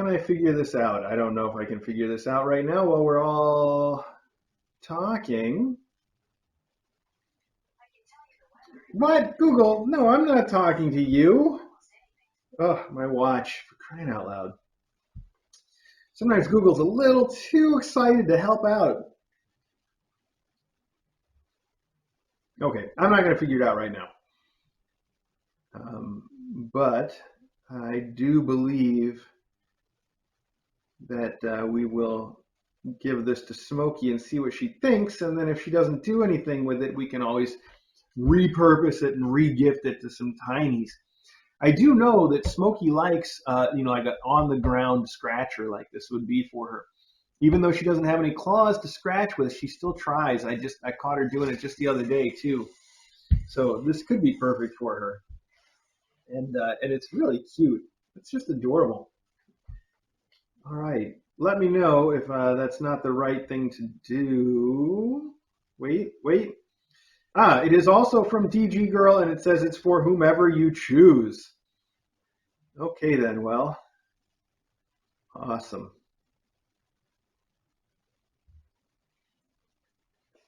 I figure this out? I don't know if I can figure this out right now while we're all talking. What? Google? No, I'm not talking to you. Oh, my watch. For crying out loud. Sometimes Google's a little too excited to help out. Okay, I'm not going to figure it out right now. But I do believe that we will give this to Smokey and see what she thinks, and then if she doesn't do anything with it, we can always repurpose it and re-gift it to some tinies. I do know that Smokey likes, like an on-the-ground scratcher like this would be for her. Even though she doesn't have any claws to scratch with, she still tries. I caught her doing it just the other day too. So this could be perfect for her. And it's really cute. It's just adorable. All right. Let me know if that's not the right thing to do. Wait. It is also from DG Girl, and it says it's for whomever you choose. Okay, then. Well, awesome.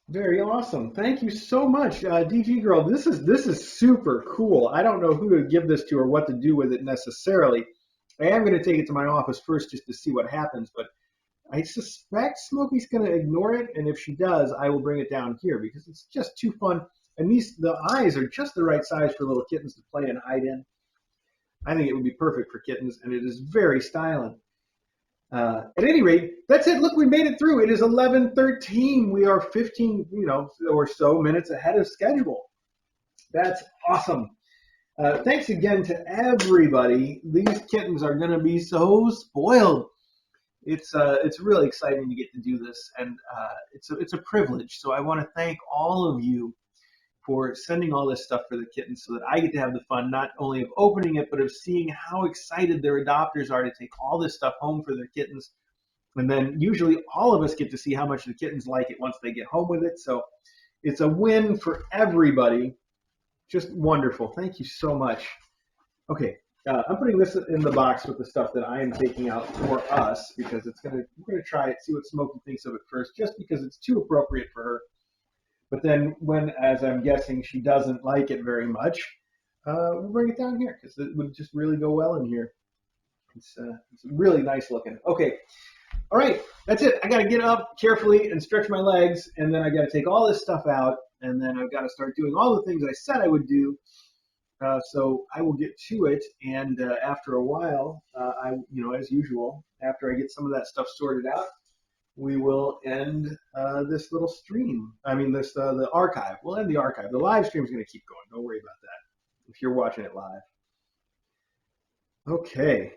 Very awesome. Thank you so much, DG Girl. This is super cool. I don't know who to give this to or what to do with it necessarily. I am going to take it to my office first just to see what happens, but I suspect Smokey's going to ignore it, and if she does, I will bring it down here because it's just too fun. And the eyes are just the right size for little kittens to play and hide in. I think it would be perfect for kittens, and it is very styling. At any rate, that's it. Look, we made it through. It is 11:13. We are 15, or so minutes ahead of schedule. That's awesome. Thanks again to everybody. These kittens are going to be so spoiled. It's really exciting to get to do this, and it's a privilege. So I want to thank all of you for sending all this stuff for the kittens so that I get to have the fun not only of opening it, but of seeing how excited their adopters are to take all this stuff home for their kittens. And then usually all of us get to see how much the kittens like it once they get home with it. So it's a win for everybody. Just wonderful. Thank you so much. Okay, I'm putting this in the box with the stuff that I am taking out for us because we're gonna try it, see what Smokey thinks of it first, just because it's too appropriate for her. But then as I'm guessing, she doesn't like it very much, we'll bring it down here because it would just really go well in here. It's really nice looking. Okay, all right, that's it. I got to get up carefully and stretch my legs, and then I got to take all this stuff out, and then I've got to start doing all the things I said I would do. So I will get to it, and after a while, as usual, after I get some of that stuff sorted out, we will end this little stream. I mean, the archive. We'll end the archive. The live stream is going to keep going. Don't worry about that. if you're watching it live. Okay.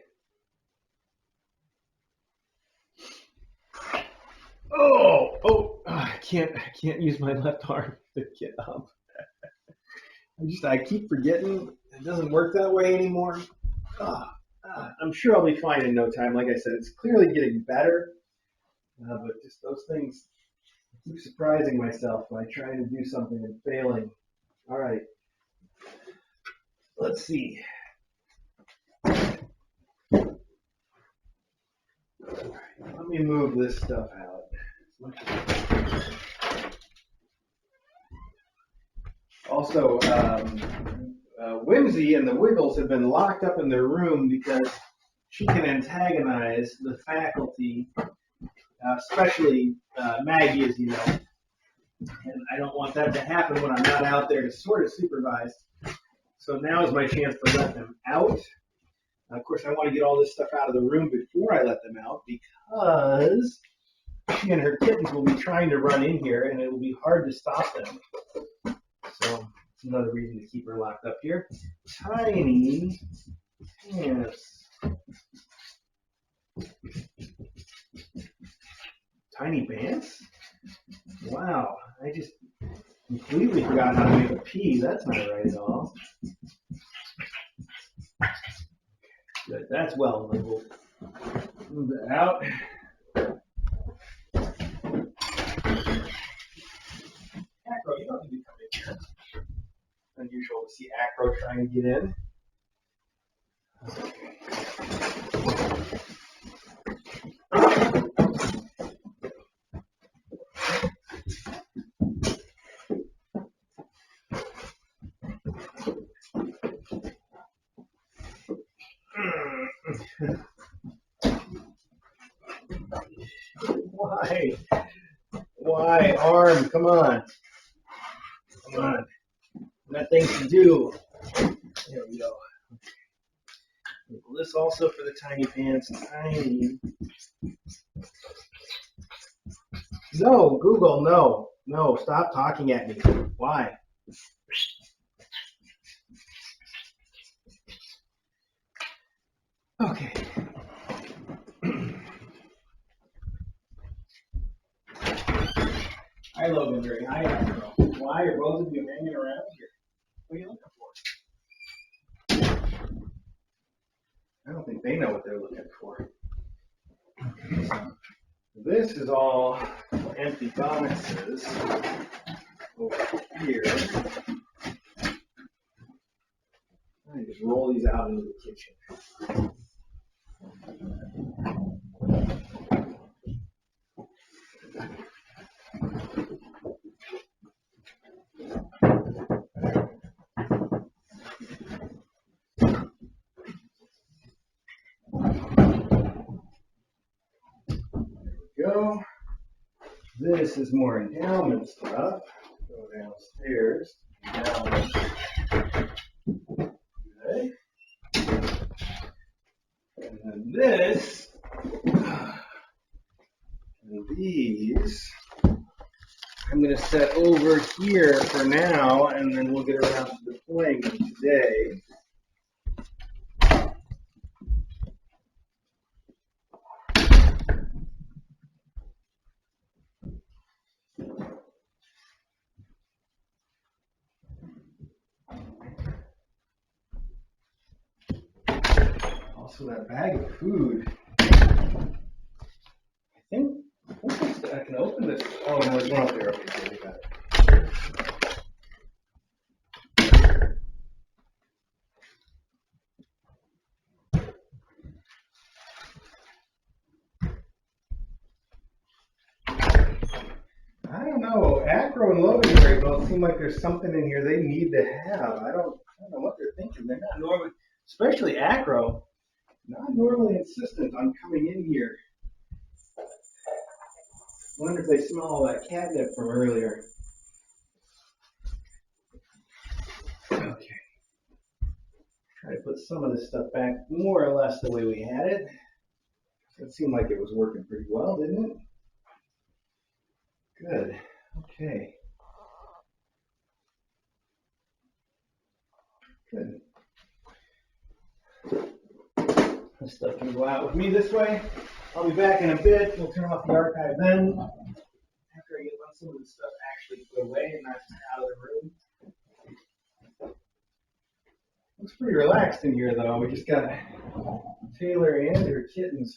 I can't use my left arm to get up. I keep forgetting it doesn't work that way anymore. I'm sure I'll be fine in no time. Like I said, it's clearly getting better, but just those things, I keep surprising myself by trying to do something and failing. All right, let's see. Let me move this stuff out. Also, Whimsy and the Wiggles have been locked up in their room because she can antagonize the faculty, especially Maggie, as you know. And I don't want that to happen when I'm not out there to sort of supervise. So now is my chance to let them out. Of course, I want to get all this stuff out of the room before I let them out because she and her kittens will be trying to run in here and it will be hard to stop them. So it's another reason to keep her locked up here. Tiny pants. Tiny pants? Wow, I just completely forgot how to make a pea. That's not right at all. Good, that's well. We'll move that out. Acro, you don't need to come in here. Unusual to see Acro trying to get in. Why? Arm, come on. Come on. Got things to do. There we go. This also for the tiny pants. Tiny. No, Google, no. No, stop talking at me. Why? Okay. Hi, Logan. Hi, Astro. Why are both of you hanging around here? What are you looking for? I don't think they know what they're looking for. This is all empty boxes over here. I just roll these out into the kitchen. Go. This is more endowment stuff. Go downstairs. Endowment. Okay. And then this and these I'm going to set over here for now, and then we'll get around to deploying them today. Also, that bag of food. I think I can open this. Oh, no, it's not there. Okay, so we got it. I don't know. Acro and Loganberry both seem like there's something in here they need to have. I don't know what they're thinking. They're not normally, especially Acro, not normally insistent on coming in here. I wonder if they smell all that catnip from earlier. Okay. Try to put some of this stuff back more or less the way we had it. It seemed like it was working pretty well, didn't it? Good. Okay. Good. This stuff can go out with me this way. I'll be back in a bit. We'll turn off the archive then. After I get some of this stuff actually put away and not just out of the room. Looks pretty relaxed in here though. We just got Taylor and her kittens.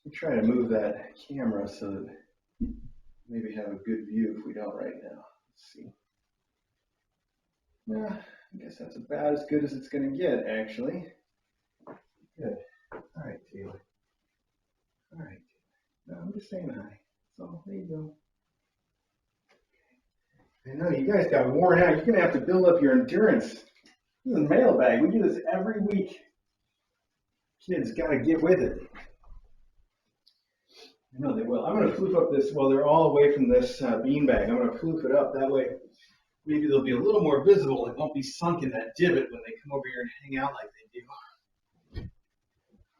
We'll try to move that camera so that maybe have a good view if we don't right now. Let's see. Yeah, I guess that's about as good as it's going to get, actually. Good. All right, Taylor. All right. No, I'm just saying hi. So there you go. I know you guys got worn out. You're going to have to build up your endurance. This is a mailbag. We do this every week. Kids got to get with it. I know they will. I'm going to floof up this while they're all away from this beanbag. I'm going to floof it up. That way, maybe they'll be a little more visible. It won't be sunk in that divot when they come over here and hang out like they do.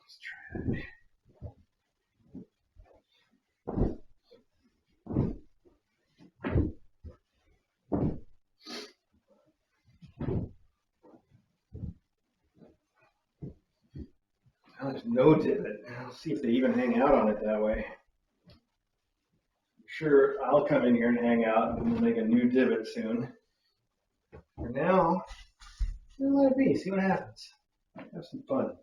Let's try that. Now there's no divot. I'll see if they even hang out on it that way. I'm sure I'll come in here and hang out and we'll make a new divot soon. For now, let it be. See what happens. Have some fun.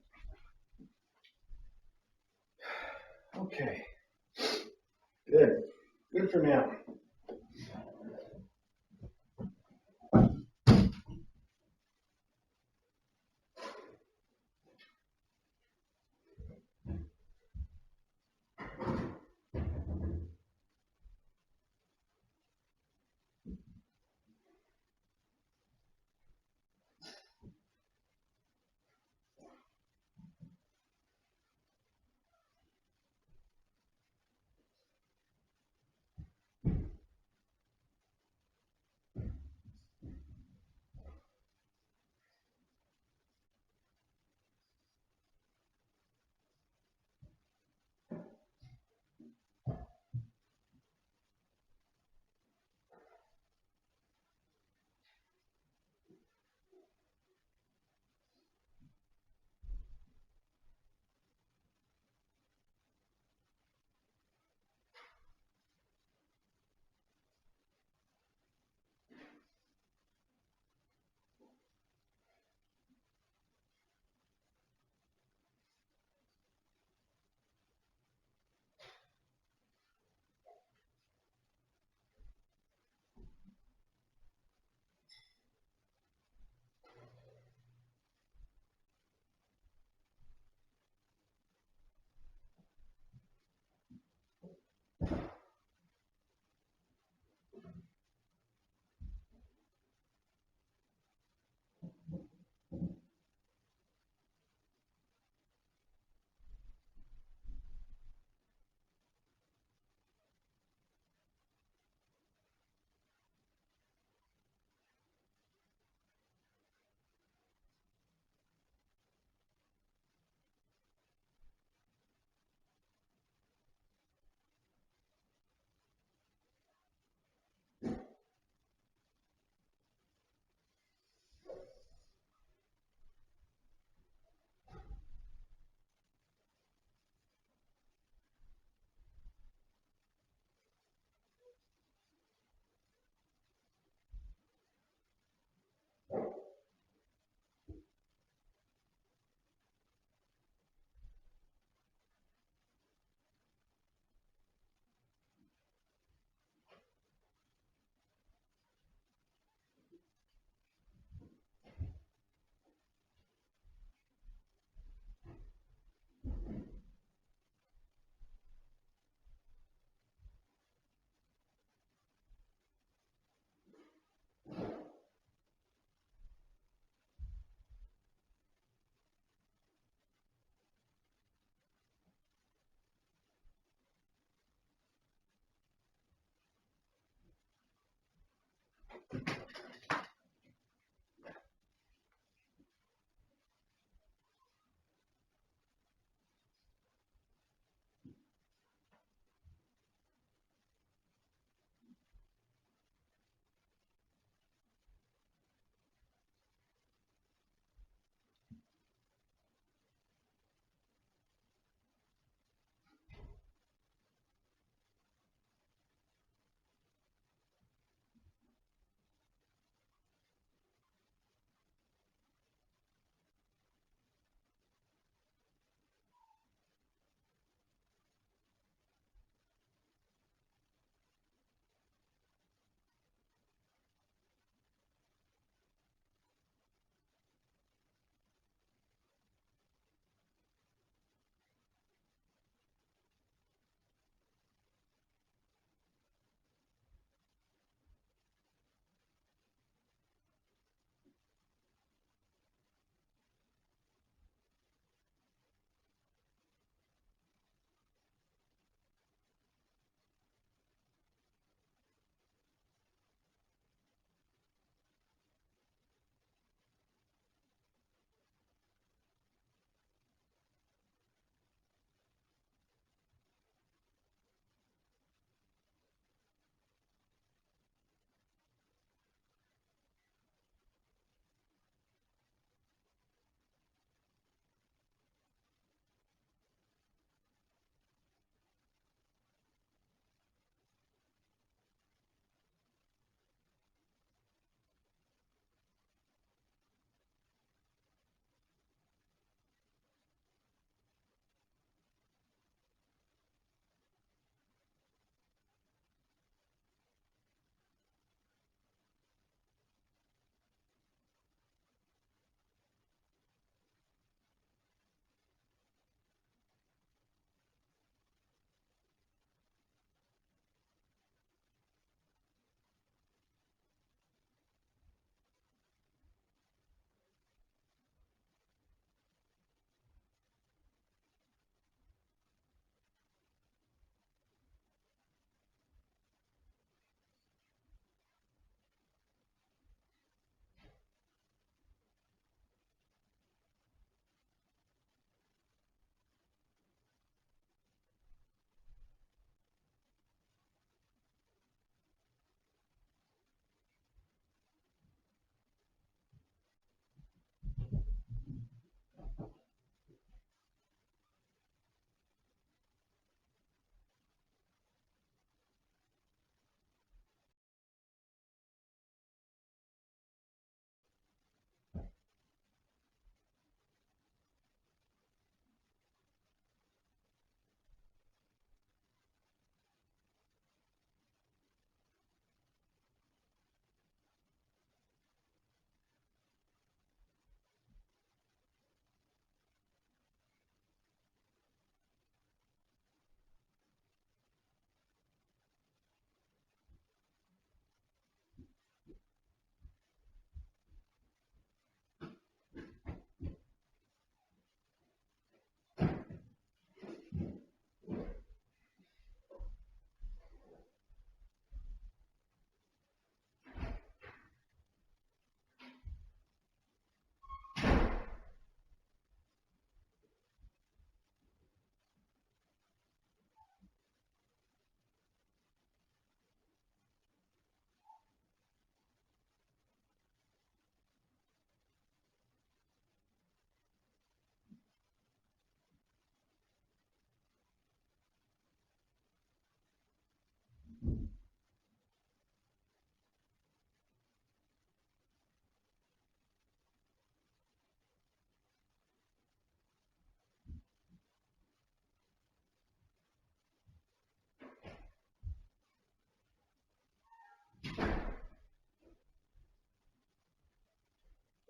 Okay. Good. Good for now.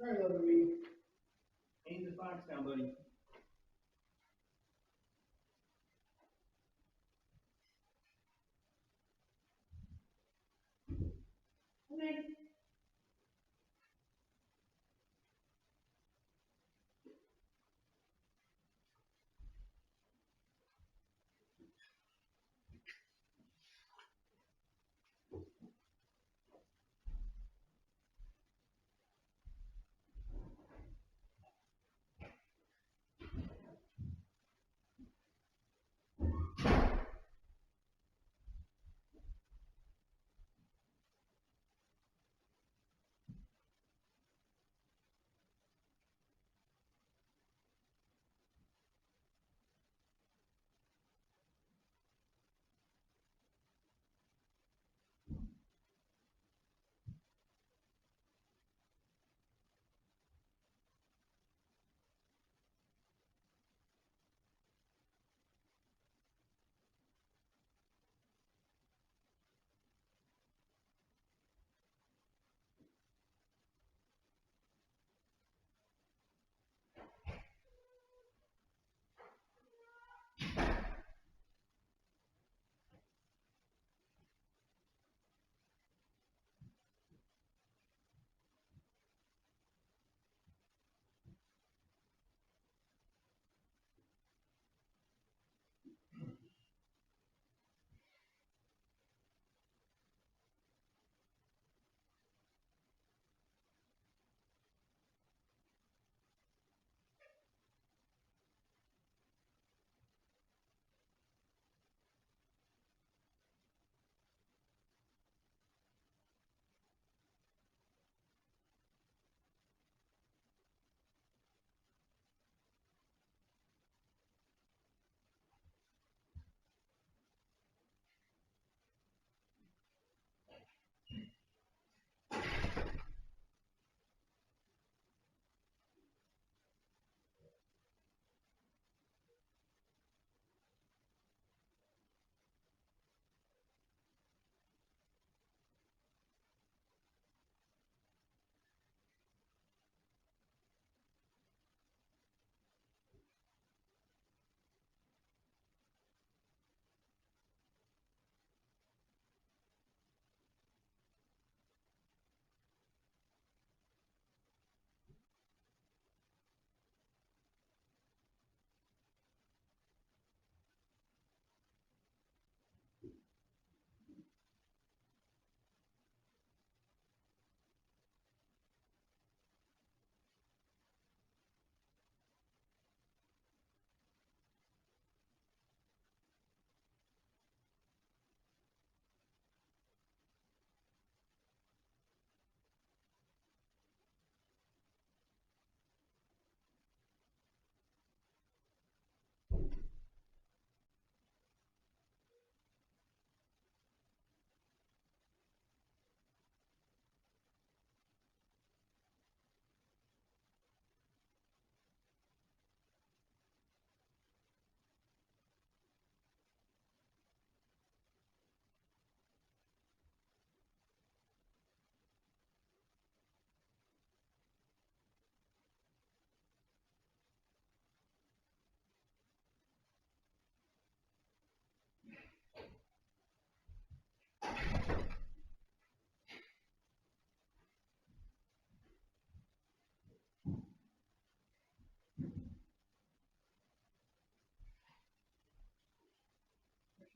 All right, loving me. Aim the fox down, buddy. Okay.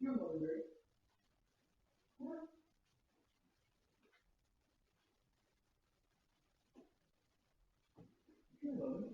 You're loving me. You're loving me.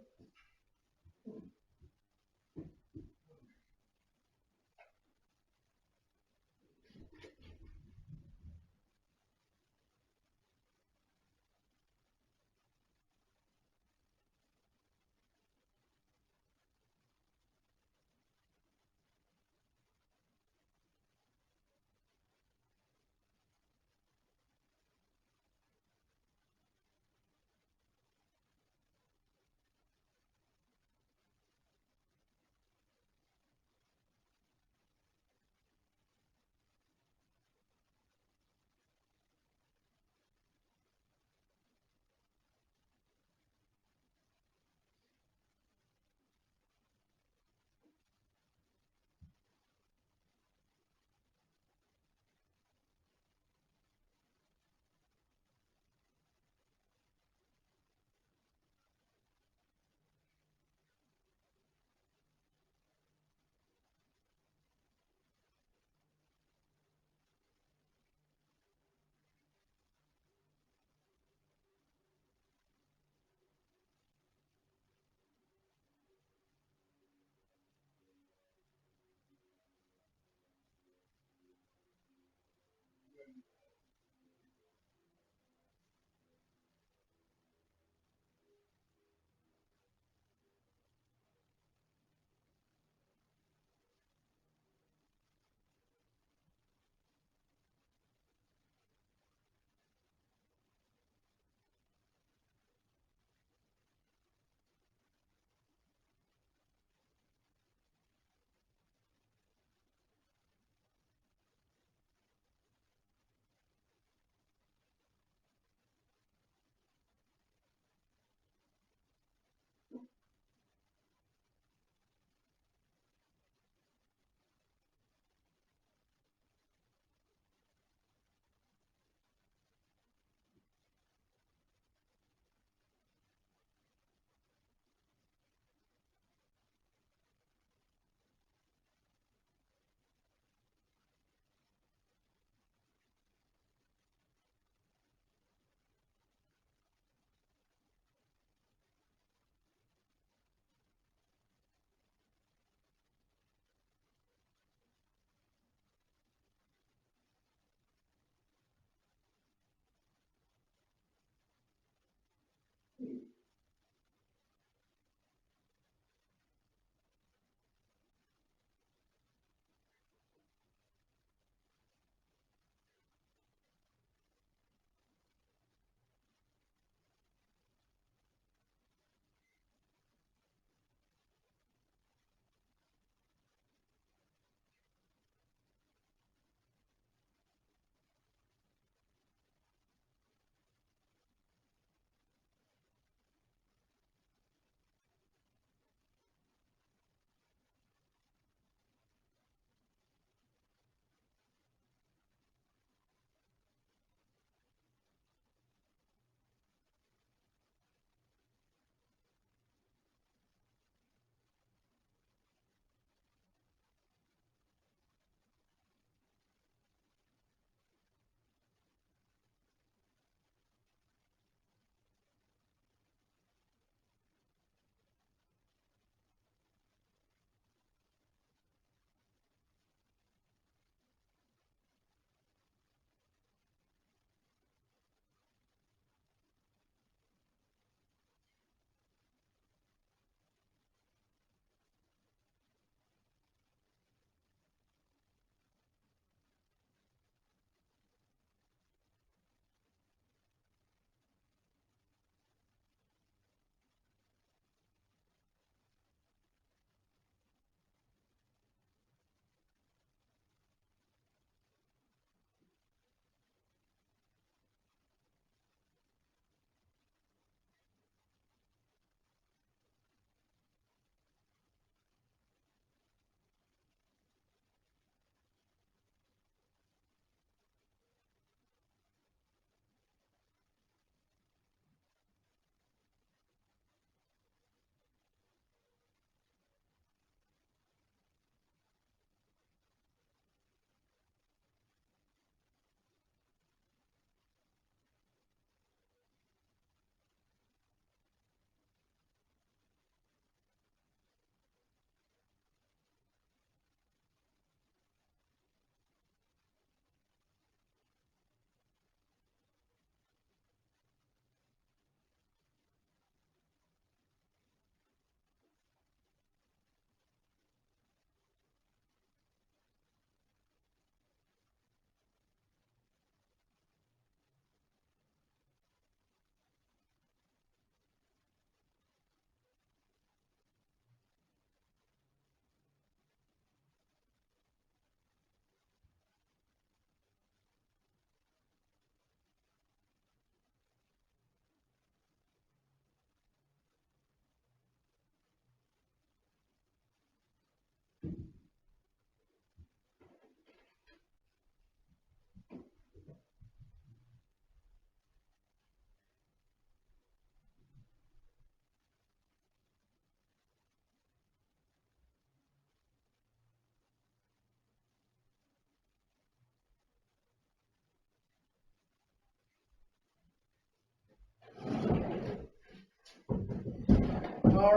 All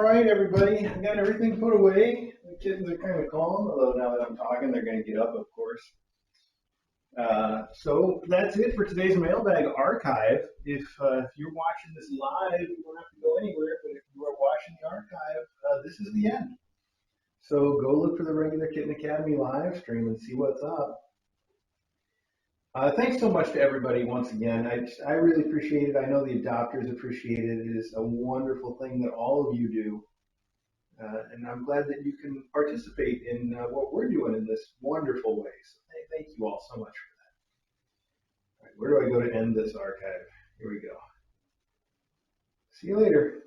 right, everybody, I got everything put away. The kittens are kind of calm, although now that I'm talking, they're going to get up, of course. So that's it for today's Mailbag Archive. If you're watching this live, you don't have to go anywhere, but if you are watching the archive, this is the end. So go look for the regular Kitten Academy live stream and see what's up. Thanks so much to everybody once again. I really appreciate it. I know the adopters appreciate it. It is a wonderful thing that all of you do. And I'm glad that you can participate in what we're doing in this wonderful way. So thank you all so much for that. All right, where do I go to end this archive? Here we go. See you later.